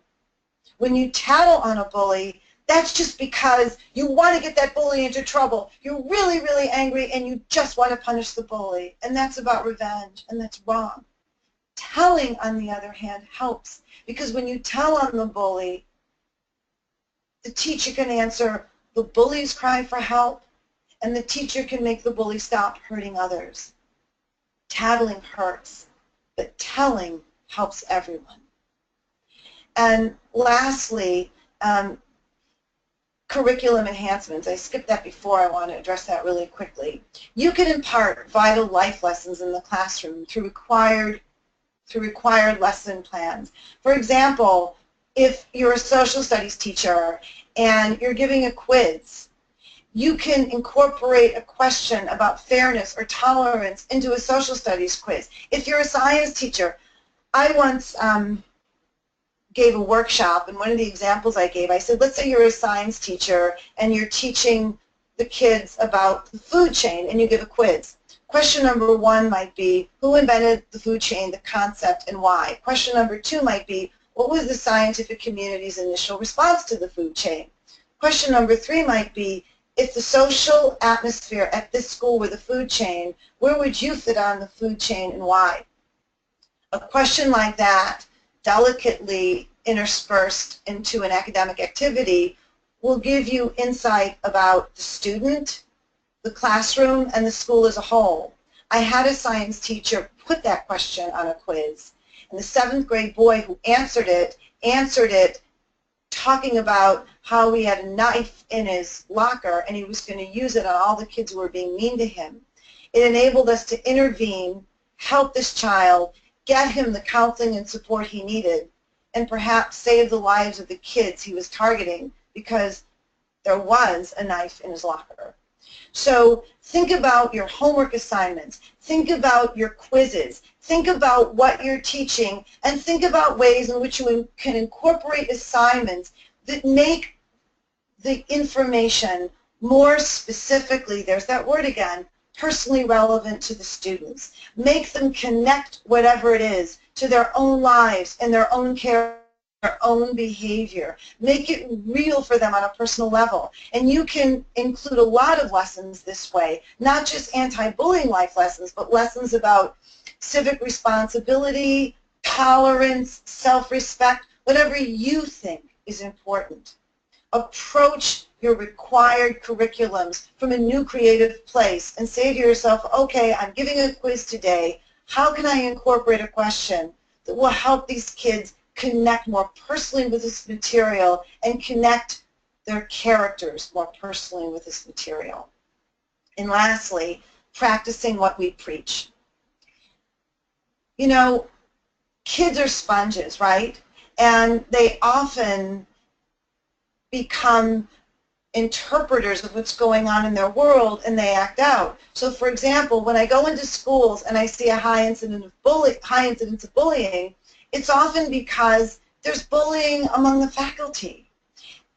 When you tattle on a bully, that's just because you want to get that bully into trouble. You're really, really angry and you just want to punish the bully. And that's about revenge, and that's wrong. Telling, on the other hand, helps. Because when you tell on the bully, the teacher can answer the bully's cry for help, and the teacher can make the bully stop hurting others. Tattling hurts, but telling helps everyone. And lastly, curriculum enhancements. I skipped that before. I want to address that really quickly. You can impart vital life lessons in the classroom through required lesson plans. For example, if you're a social studies teacher and you're giving a quiz, you can incorporate a question about fairness or tolerance into a social studies quiz. If you're a science teacher, I once gave a workshop, and one of the examples I gave, I said, let's say you're a science teacher and you're teaching the kids about the food chain and you give a quiz. Question number 1 might be, who invented the food chain, the concept, and why? Question number 2 might be, what was the scientific community's initial response to the food chain? Question number 3 might be, if the social atmosphere at this school were the food chain, where would you fit on the food chain and why? A question like that, delicately interspersed into an academic activity, will give you insight about the student, the classroom, and the school as a whole. I had a science teacher put that question on a quiz, and the 7th grade boy who answered it talking about how he had a knife in his locker and he was going to use it on all the kids who were being mean to him. It enabled us to intervene, help this child, get him the counseling and support he needed, and perhaps save the lives of the kids he was targeting because there was a knife in his locker. So think about your homework assignments, think about your quizzes, think about what you're teaching, and think about ways in which you can incorporate assignments that make the information more specifically, there's that word again, personally relevant to the students. Make them connect whatever it is to their own lives and their own care, their own behavior. Make it real for them on a personal level. And you can include a lot of lessons this way, not just anti-bullying life lessons, but lessons about civic responsibility, tolerance, self-respect, whatever you think is important. Approach your required curriculums from a new creative place and say to yourself, okay, I'm giving a quiz today. How can I incorporate a question that will help these kids connect more personally with this material and connect their characters more personally with this material? And lastly, practicing what we preach. You know, kids are sponges, right? And they often become interpreters of what's going on in their world, and they act out. So, for example, when I go into schools and I see a high incidence of bullying, it's often because there's bullying among the faculty.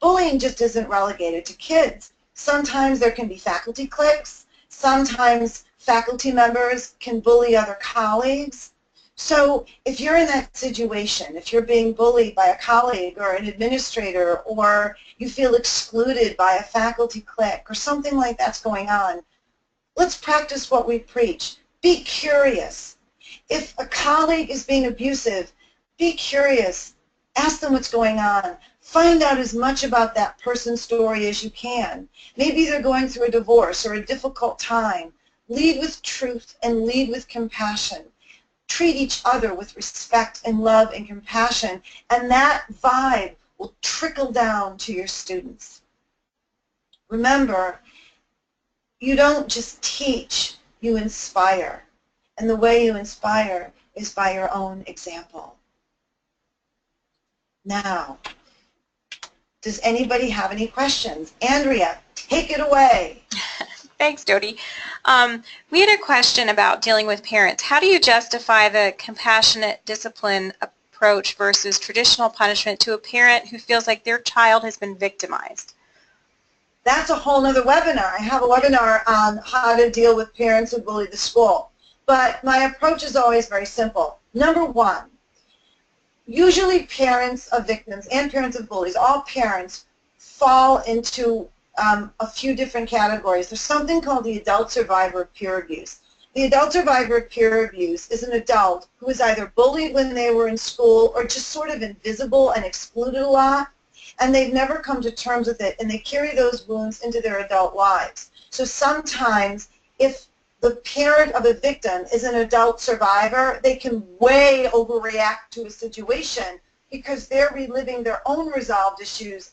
Bullying just isn't relegated to kids. Sometimes there can be faculty cliques. Sometimes faculty members can bully other colleagues. So if you're in that situation, if you're being bullied by a colleague or an administrator, or you feel excluded by a faculty clique or something like that's going on, let's practice what we preach. Be curious. If a colleague is being abusive, be curious. Ask them what's going on. Find out as much about that person's story as you can. Maybe they're going through a divorce or a difficult time. Lead with truth and lead with compassion. Treat each other with respect and love and compassion, and that vibe will trickle down to your students. Remember, you don't just teach, you inspire. And the way you inspire is by your own example. Now, does anybody have any questions? Andrea, take it away. Thanks, Dodie. We had a question about dealing with parents. How do you justify the compassionate discipline approach versus traditional punishment to a parent who feels like their child has been victimized? That's a whole other webinar. I have a webinar on how to deal with parents who bully the school. But my approach is always very simple. Number one, usually parents of victims and parents of bullies, all parents fall into a few different categories. There's something called the adult survivor of peer abuse. The adult survivor of peer abuse is an adult who was either bullied when they were in school or just sort of invisible and excluded a lot, and they've never come to terms with it, and they carry those wounds into their adult lives. So sometimes if the parent of a victim is an adult survivor, they can way overreact to a situation because they're reliving their own resolved issues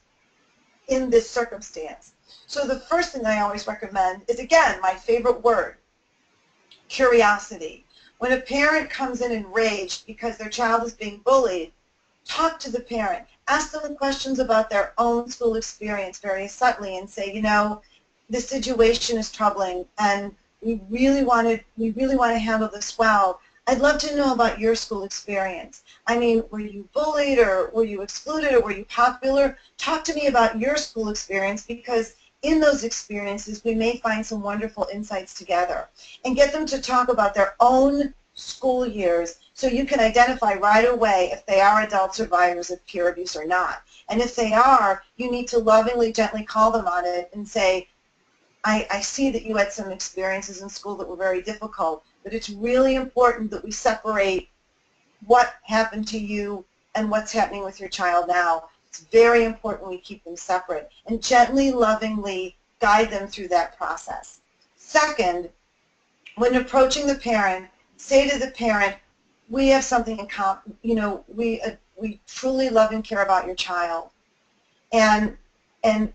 in this circumstance. So the first thing I always recommend is, again, my favorite word, curiosity. When a parent comes in enraged because their child is being bullied, talk to the parent. Ask them questions about their own school experience very subtly and say, you know, this situation is troubling and we really want to handle this well. I'd love to know about your school experience. I mean, were you bullied or were you excluded or were you popular? Talk to me about your school experience, because in those experiences we may find some wonderful insights together. And get them to talk about their own school years so you can identify right away if they are adult survivors of peer abuse or not. And if they are, you need to lovingly, gently call them on it and say, I see that you had some experiences in school that were very difficult, but it's really important that we separate what happened to you and what's happening with your child now. It's very important we keep them separate, and gently, lovingly guide them through that process. Second, when approaching the parent, say to the parent, we have something in common. You know, we truly love and care about your child, and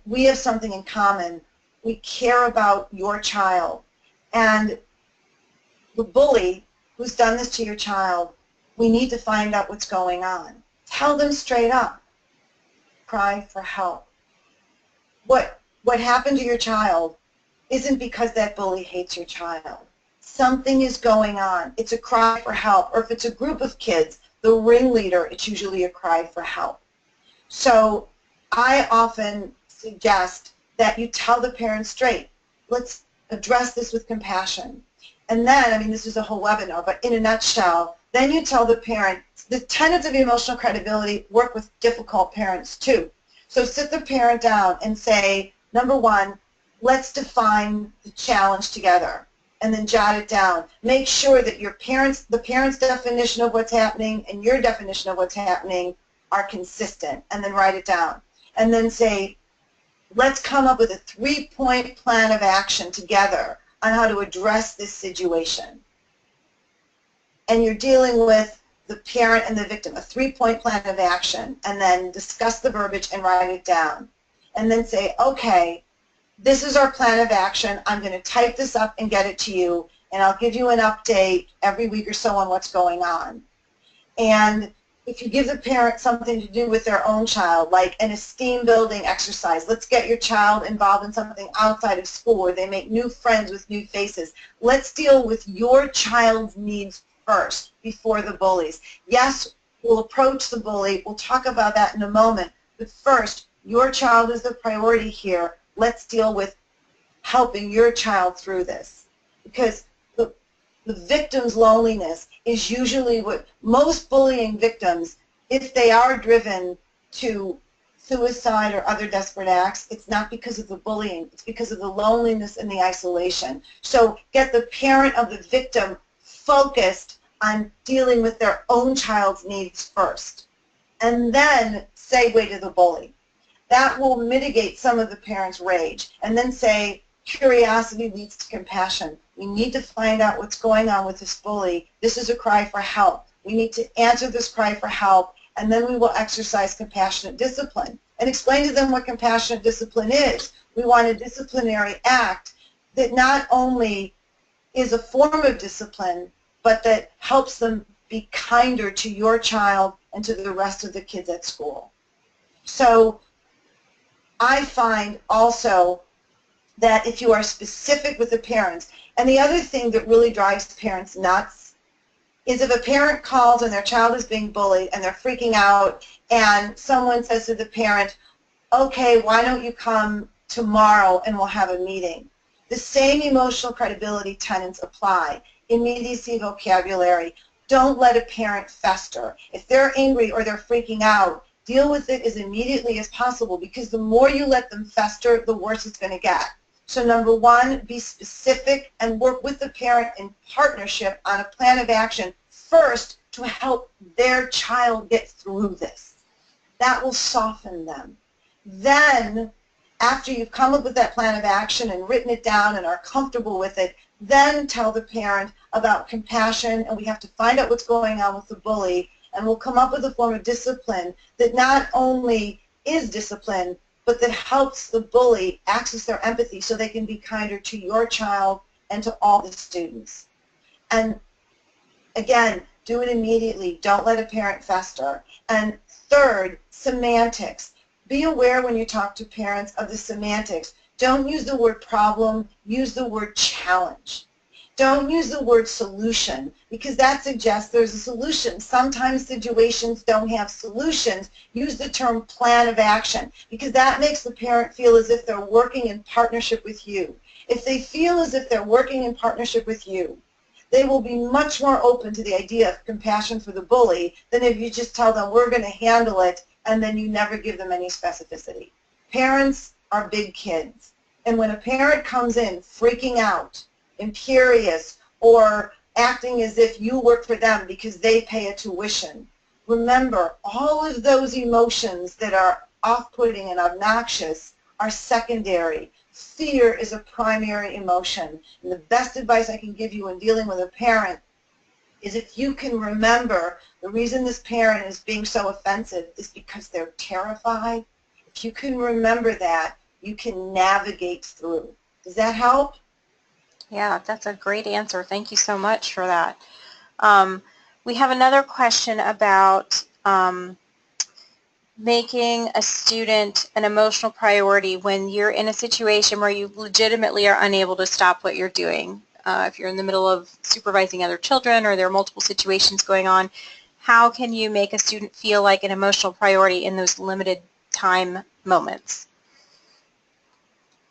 we have something in common. We care about your child, and the bully who's done this to your child, we need to find out what's going on. Tell them straight up. Cry for help. What happened to your child isn't because that bully hates your child. Something is going on. It's a cry for help. Or if it's a group of kids, the ringleader, it's usually a cry for help. So I often suggest that you tell the parent straight, let's address this with compassion. And then, I mean, this is a whole webinar, but in a nutshell, then you tell the parent, the tenets of emotional credibility work with difficult parents too. So sit the parent down and say, number one, let's define the challenge together, and then jot it down. Make sure that the parent's definition of what's happening and your definition of what's happening are consistent, and then write it down. And then say, let's come up with a 3-point plan of action together on how to address this situation. And you're dealing with the parent and the victim, a 3-point plan of action, and then discuss the verbiage and write it down. And then say, okay, this is our plan of action. I'm going to type this up and get it to you, and I'll give you an update every week or so on what's going on. And if you give the parent something to do with their own child, like an esteem building exercise, let's get your child involved in something outside of school where they make new friends with new faces. Let's deal with your child's needs first before the bullies. Yes, we'll approach the bully. We'll talk about that in a moment. But first, your child is the priority here. Let's deal with helping your child through this. Because the victim's loneliness is usually what most bullying victims, if they are driven to suicide or other desperate acts, it's not because of the bullying, it's because of the loneliness and the isolation. So get the parent of the victim focused on dealing with their own child's needs first, and then segue to the bully. That will mitigate some of the parent's rage, and then say, curiosity leads to compassion. We need to find out what's going on with this bully. This is a cry for help. We need to answer this cry for help, and then we will exercise compassionate discipline and explain to them what compassionate discipline is. We want a disciplinary act that not only is a form of discipline, but that helps them be kinder to your child and to the rest of the kids at school. So I find also that if you are specific with the parents, and the other thing that really drives parents nuts is if a parent calls and their child is being bullied and they're freaking out, and someone says to the parent, okay, why don't you come tomorrow and we'll have a meeting. The same emotional credibility tenets apply. Immediacy vocabulary. Don't let a parent fester. If they're angry or they're freaking out, deal with it as immediately as possible, because the more you let them fester, the worse it's going to get. So number one, be specific and work with the parent in partnership on a plan of action first to help their child get through this. That will soften them. Then, after you've come up with that plan of action and written it down and are comfortable with it, then tell the parent about compassion, and we have to find out what's going on with the bully, and we'll come up with a form of discipline that not only is discipline, but that helps the bully access their empathy so they can be kinder to your child and to all the students. And again, Do it immediately. Don't let a parent fester. And third, semantics. Be aware when you talk to parents of the semantics. Don't use the word problem, use the word challenge. Don't use the word solution, because that suggests there's a solution. Sometimes situations don't have solutions. Use the term plan of action, because that makes the parent feel as if they're working in partnership with you. If they feel as if they're working in partnership with you, they will be much more open to the idea of compassion for the bully than if you just tell them, we're going to handle it, and then you never give them any specificity. Parents are big kids, and when a parent comes in freaking out, imperious, or acting as if you work for them because they pay a tuition, remember, all of those emotions that are off-putting and obnoxious are secondary. Fear is a primary emotion. And the best advice I can give you in dealing with a parent is, if you can remember the reason this parent is being so offensive is because they're terrified. If you can remember that, you can navigate through. Does that help? Yeah, that's a great answer. Thank you so much for that. We have another question about making a student an emotional priority when you're in a situation where you legitimately are unable to stop what you're doing. If you're in the middle of supervising other children or there are multiple situations going on, how can you make a student feel like an emotional priority in those limited time moments?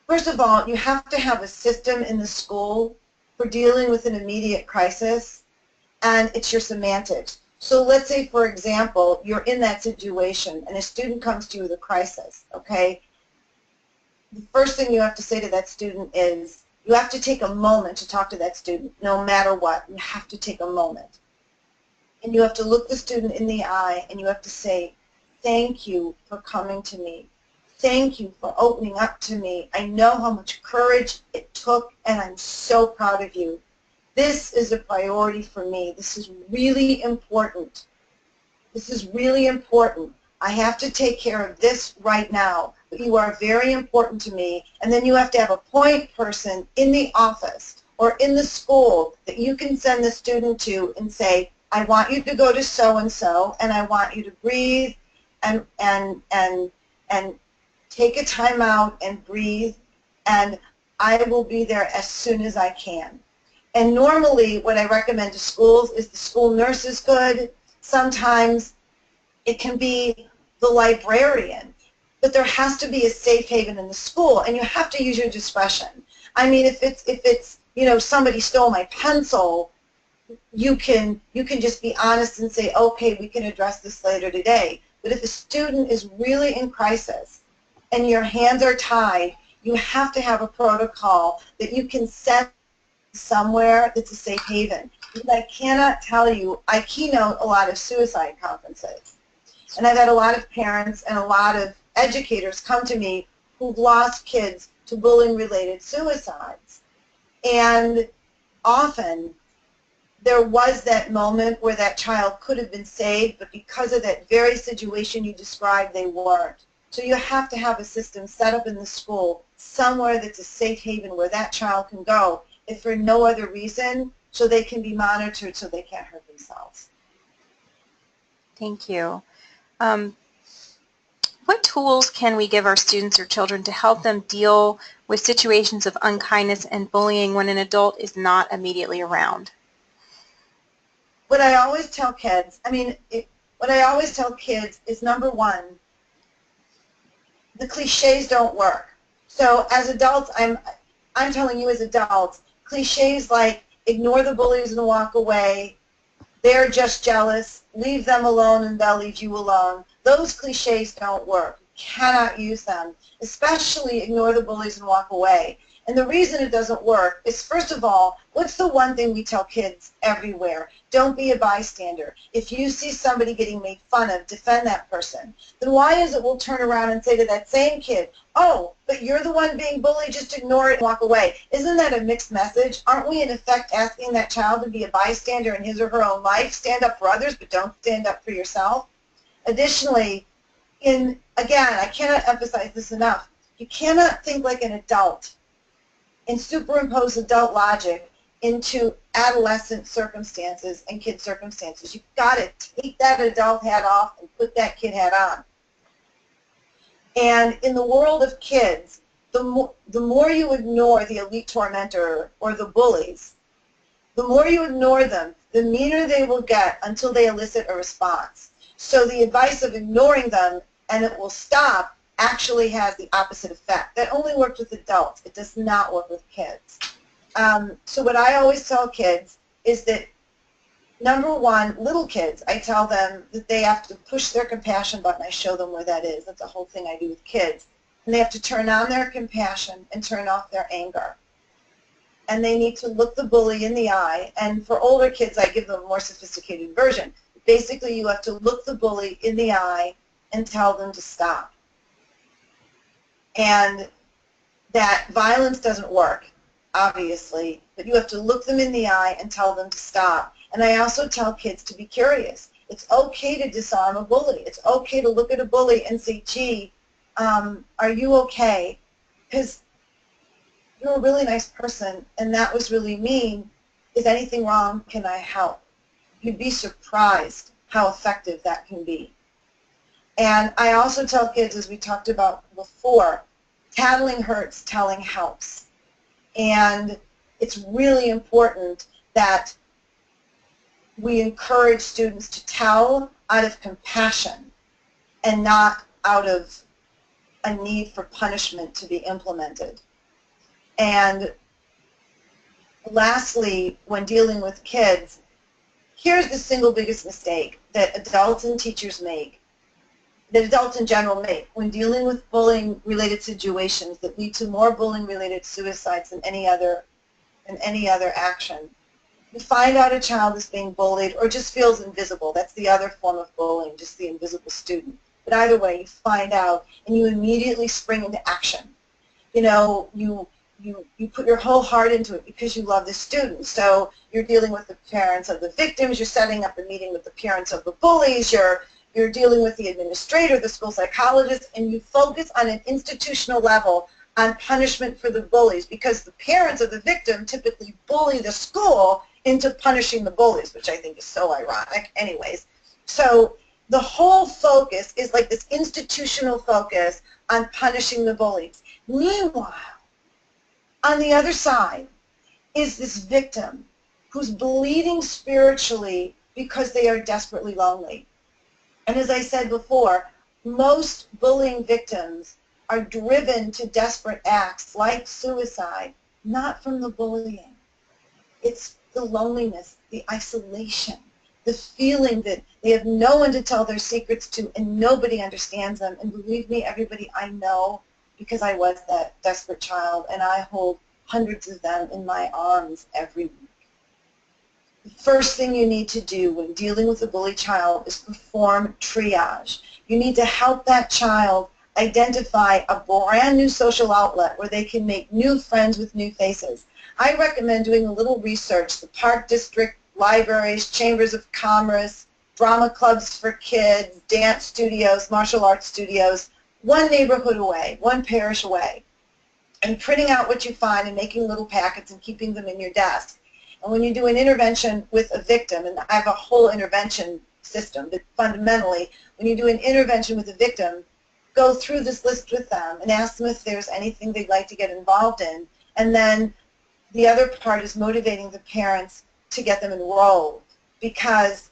First of all, you have to have a system in the school for dealing with an immediate crisis, and it's your semantics. So let's say, for example, you're in that situation and a student comes to you with a crisis, okay? The first thing you have to say to that student is, you have to take a moment to talk to that student, no matter what. You have to take a moment. And you have to look the student in the eye and you have to say, thank you for coming to me. Thank you for opening up to me. I know how much courage it took, and I'm so proud of you. This is a priority for me. This is really important. This is really important. I have to take care of this right now, but you are very important to me. And then you have to have a point person in the office or in the school that you can send the student to and say, I want you to go to so-and-so, and I want you to breathe and take a time out and breathe, and I will be there as soon as I can. And normally what I recommend to schools is the school nurse is good. Sometimes it can be the librarian, but there has to be a safe haven in the school, and you have to use your discretion. I mean, if it's you know, somebody stole my pencil, you can just be honest and say, okay, we can address this later today. But if a student is really in crisis and your hands are tied, you have to have a protocol that you can send somewhere that's a safe haven. Because I cannot tell you, I keynote a lot of suicide conferences. And I've had a lot of parents and a lot of educators come to me who've lost kids to bullying-related suicides. And often there was that moment where that child could have been saved, but because of that very situation you described, they weren't. So you have to have a system set up in the school somewhere that's a safe haven where that child can go, if for no other reason, so they can be monitored so they can't hurt themselves. Thank you. What tools can we give our students or children to help them deal with situations of unkindness and bullying when an adult is not immediately around? What I always tell kids, what I always tell kids is, number one, the cliches don't work. So as adults, I'm telling you as adults, cliches like ignore the bullies and walk away, they're just jealous, leave them alone and they'll leave you alone. Those cliches don't work. You cannot use them, especially ignore the bullies and walk away. And the reason it doesn't work is, first of all, what's the one thing we tell kids everywhere? Don't be a bystander. If you see somebody getting made fun of, defend that person. Then why is it we'll turn around and say to that same kid, oh, but you're the one being bullied, just ignore it and walk away. Isn't that a mixed message? Aren't we in effect asking that child to be a bystander in his or her own life? Stand up for others, but don't stand up for yourself. Additionally, again, I cannot emphasize this enough, you cannot think like an adult and superimpose adult logic into adolescent circumstances and kid circumstances. You've got to take that adult hat off and put that kid hat on. And in the world of kids, the more you ignore the elite tormentor or the bullies, the more you ignore them, the meaner they will get until they elicit a response. So the advice of ignoring them and it will stop actually has the opposite effect. That only works with adults. It does not work with kids. So what I always tell kids is that, number one, little kids, I tell them that they have to push their compassion button. I show them where that is. That's the whole thing I do with kids. And they have to turn on their compassion and turn off their anger. And they need to look the bully in the eye. And for older kids, I give them a more sophisticated version. Basically, you have to look the bully in the eye and tell them to stop. And that violence doesn't work, obviously, but you have to look them in the eye and tell them to stop. And I also tell kids to be curious. It's okay to disarm a bully. It's okay to look at a bully and say, gee, are you okay? Because you're a really nice person, and that was really mean. Is anything wrong? Can I help? You'd be surprised how effective that can be. And I also tell kids, as we talked about before, tattling hurts, telling helps. And it's really important that we encourage students to tell out of compassion and not out of a need for punishment to be implemented. And lastly, when dealing with kids, here's the single biggest mistake that adults and teachers make, that adults in general make, when dealing with bullying-related situations that lead to more bullying-related suicides than any other action. You find out a child is being bullied or just feels invisible. That's the other form of bullying, just the invisible student. But either way, you find out and you immediately spring into action. You know, you put your whole heart into it because you love the student. So you're dealing with the parents of the victims, you're setting up a meeting with the parents of the bullies, you're dealing with the administrator, the school psychologist, and you focus on an institutional level on punishment for the bullies because the parents of the victim typically bully the school into punishing the bullies, which I think is so ironic. Anyways, so the whole focus is like this institutional focus on punishing the bullies. Meanwhile, on the other side is this victim who's bleeding spiritually because they are desperately lonely. And as I said before, most bullying victims are driven to desperate acts like suicide, not from the bullying. It's the loneliness, the isolation, the feeling that they have no one to tell their secrets to and nobody understands them. And believe me, everybody, I know because I was that desperate child and I hold hundreds of them in my arms every week. The first thing you need to do when dealing with a bully child is perform triage. You need to help that child identify a brand new social outlet where they can make new friends with new faces. I recommend doing a little research. The Park District, libraries, chambers of commerce, drama clubs for kids, dance studios, martial arts studios, one neighborhood away, one parish away, and printing out what you find and making little packets and keeping them in your desk. And when you do an intervention with a victim, and I have a whole intervention system, but fundamentally, when you do an intervention with a victim, go through this list with them and ask them if there's anything they'd like to get involved in. And then the other part is motivating the parents to get them enrolled, because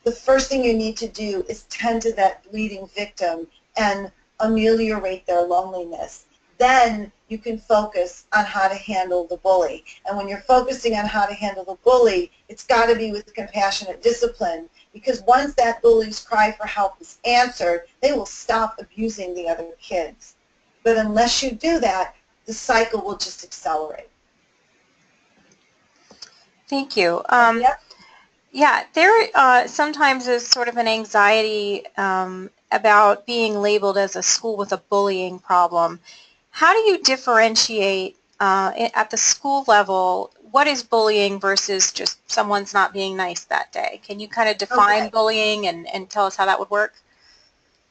the first thing you need to do is tend to that bleeding victim and ameliorate their loneliness. Then you can focus on how to handle the bully. And when you're focusing on how to handle the bully, it's got to be with compassionate discipline, because once that bully's cry for help is answered, they will stop abusing the other kids. But unless you do that, the cycle will just accelerate. Thank you. Yep. Yeah, there sometimes is sort of an anxiety about being labeled as a school with a bullying problem. How do you differentiate at the school level what is bullying versus just someone's not being nice that day? Can you kind of define bullying and tell us how that would work?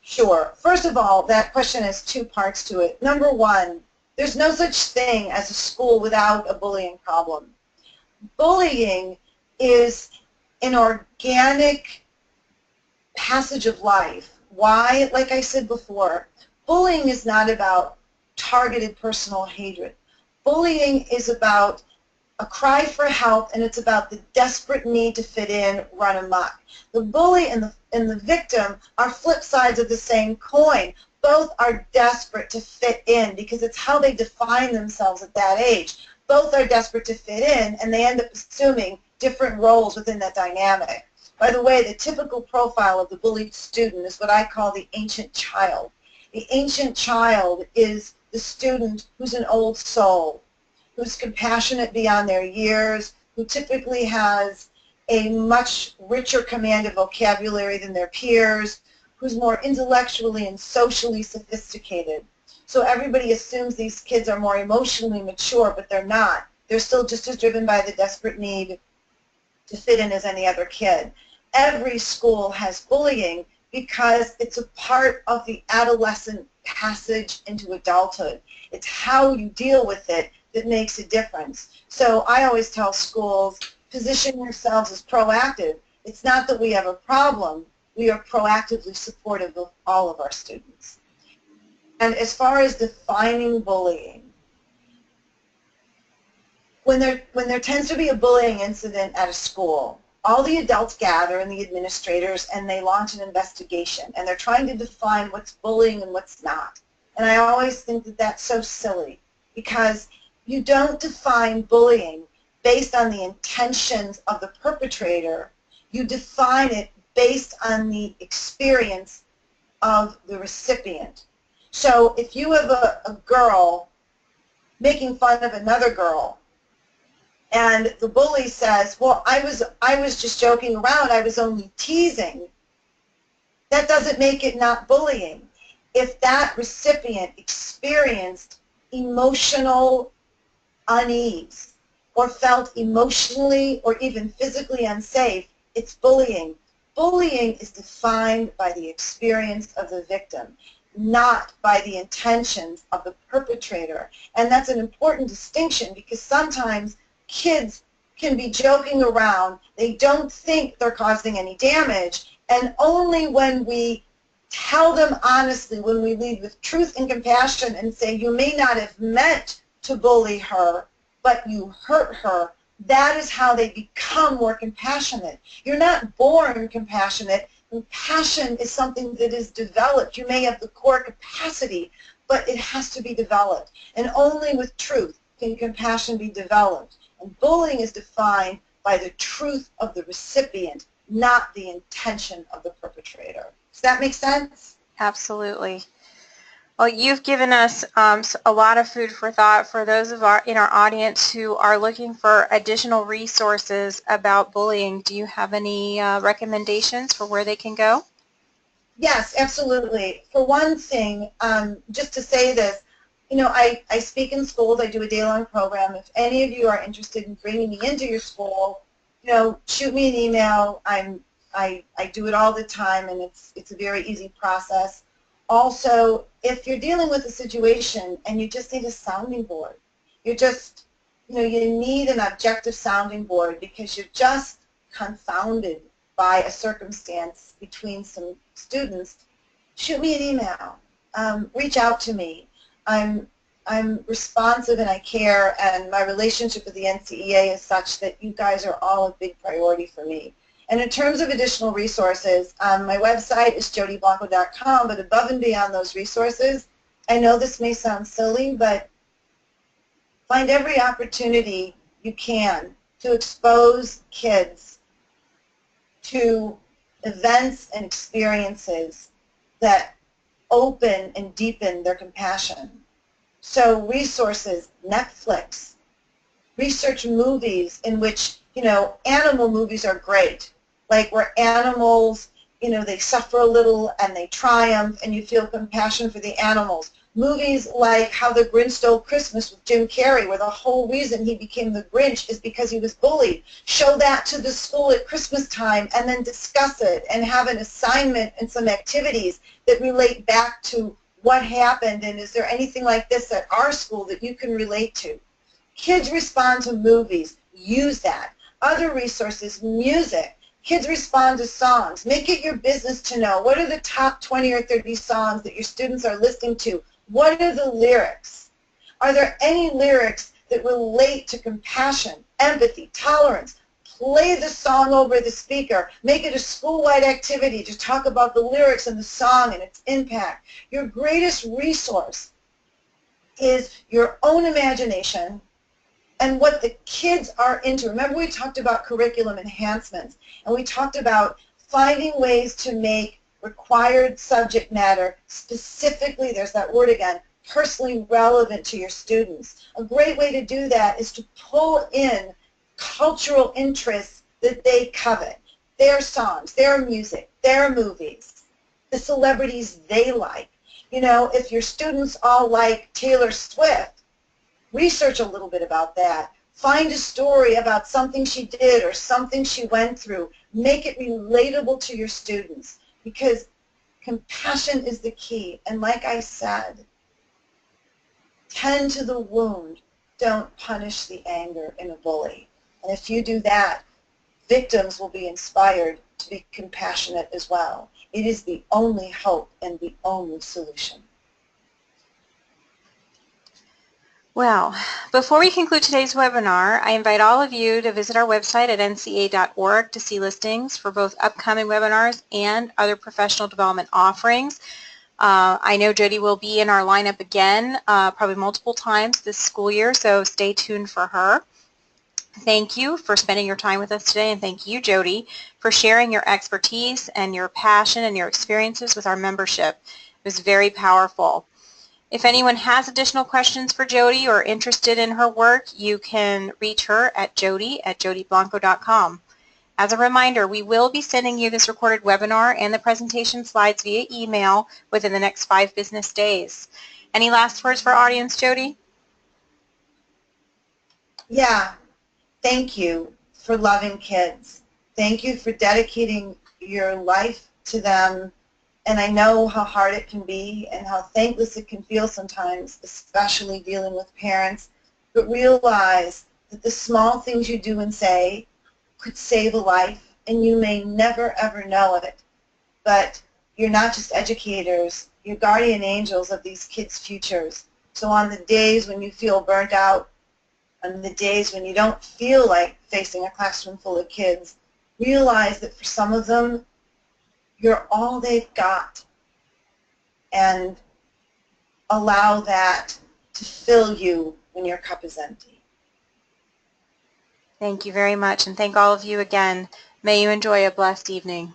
Sure. First of all, that question has two parts to it. Number one, there's no such thing as a school without a bullying problem. bullying is an organic passage of life. Why? Like I said before, bullying is not about targeted personal hatred. Bullying is about a cry for help, and it's about the desperate need to fit in, run amok. The bully and the victim are flip sides of the same coin. Both are desperate to fit in because it's how they define themselves at that age. Both are desperate to fit in, and they end up assuming different roles within that dynamic. By the way, the typical profile of the bullied student is what I call the ancient child. The ancient child is the student who's an old soul, who's compassionate beyond their years, who typically has a much richer command of vocabulary than their peers, who's more intellectually and socially sophisticated. So everybody assumes these kids are more emotionally mature, but they're not. They're still just as driven by the desperate need to fit in as any other kid. Every school has bullying because it's a part of the adolescent passage into adulthood. It's how you deal with it that makes a difference. So I always tell schools, position yourselves as proactive. It's not that we have a problem. We are proactively supportive of all of our students. And as far as defining bullying, when there tends to be a bullying incident at a school, all the adults gather and the administrators, and they launch an investigation, and they're trying to define what's bullying and what's not. And I always think that that's so silly, because you don't define bullying based on the intentions of the perpetrator. You define it based on the experience of the recipient. So if you have a girl making fun of another girl, and the bully says, well, I was just joking around, I was only teasing, that doesn't make it not bullying. If that recipient experienced emotional unease or felt emotionally or even physically unsafe, it's bullying. Bullying is defined by the experience of the victim, not by the intentions of the perpetrator. And that's an important distinction, because sometimes kids can be joking around, they don't think they're causing any damage, and only when we tell them honestly, when we lead with truth and compassion and say, you may not have meant to bully her, but you hurt her, that is how they become more compassionate. You're not born compassionate. Compassion is something that is developed. You may have the core capacity, but it has to be developed. And only with truth can compassion be developed. And bullying is defined by the truth of the recipient, not the intention of the perpetrator. Does that make sense? Absolutely. Well, you've given us a lot of food for thought for those in our audience who are looking for additional resources about bullying. Do you have any recommendations for where they can go? Yes, absolutely. For one thing, just to say this, you know, I speak in schools. I do a day-long program. If any of you are interested in bringing me into your school, you know, shoot me an email. I do it all the time, and it's a very easy process. Also, if you're dealing with a situation and you just need a sounding board, you need an objective sounding board because you're just confounded by a circumstance between some students, shoot me an email. Reach out to me. I'm responsive and I care, and my relationship with the NCEA is such that you guys are all a big priority for me. And in terms of additional resources, my website is jodyblanco.com, but above and beyond those resources, I know this may sound silly, but find every opportunity you can to expose kids to events and experiences that open and deepen their compassion. So resources, Netflix, research movies in which, you know, animal movies are great, like where animals, you know, they suffer a little and they triumph and you feel compassion for the animals. Movies like How the Grinch Stole Christmas with Jim Carrey, where the whole reason he became the Grinch is because he was bullied. Show that to the school at Christmas time and then discuss it and have an assignment and some activities that relate back to what happened, and is there anything like this at our school that you can relate to. Kids respond to movies. use that. Other resources, music. Kids respond to songs. Make it your business to know what are the top 20 or 30 songs that your students are listening to. What are the lyrics? Are there any lyrics that relate to compassion, empathy, tolerance? Play the song over the speaker. Make it a school-wide activity to talk about the lyrics and the song and its impact. Your greatest resource is your own imagination and what the kids are into. Remember, we talked about curriculum enhancements, and we talked about finding ways to make required subject matter specifically, there's that word again, personally relevant to your students. A great way to do that is to pull in cultural interests that they covet, their songs, their music, their movies, the celebrities they like. You know, if your students all like Taylor Swift, research a little bit about that. Find a story about something she did or something she went through. Make it relatable to your students, because compassion is the key. And like I said, tend to the wound. Don't punish the anger in a bully. And if you do that, victims will be inspired to be compassionate as well. It is the only hope and the only solution. Well, before we conclude today's webinar, I invite all of you to visit our website at ncea.org to see listings for both upcoming webinars and other professional development offerings. I know Jody will be in our lineup again, probably multiple times this school year, so stay tuned for her. Thank you for spending your time with us today, and thank you, Jody, for sharing your expertise and your passion and your experiences with our membership. It was very powerful. If anyone has additional questions for Jody or interested in her work, you can reach her at jody@jodyblanco.com. As a reminder, we will be sending you this recorded webinar and the presentation slides via email within the next 5 business days. Any last words for our audience, Jody? Yeah. Thank you for loving kids. Thank you for dedicating your life to them. And I know how hard it can be and how thankless it can feel sometimes, especially dealing with parents. But realize that the small things you do and say could save a life, and you may never ever know it. But you're not just educators, you're guardian angels of these kids' futures. So on the days when you feel burnt out, on the days when you don't feel like facing a classroom full of kids, realize that for some of them, you're all they've got, and allow that to fill you when your cup is empty. Thank you very much, and thank all of you again. May you enjoy a blessed evening.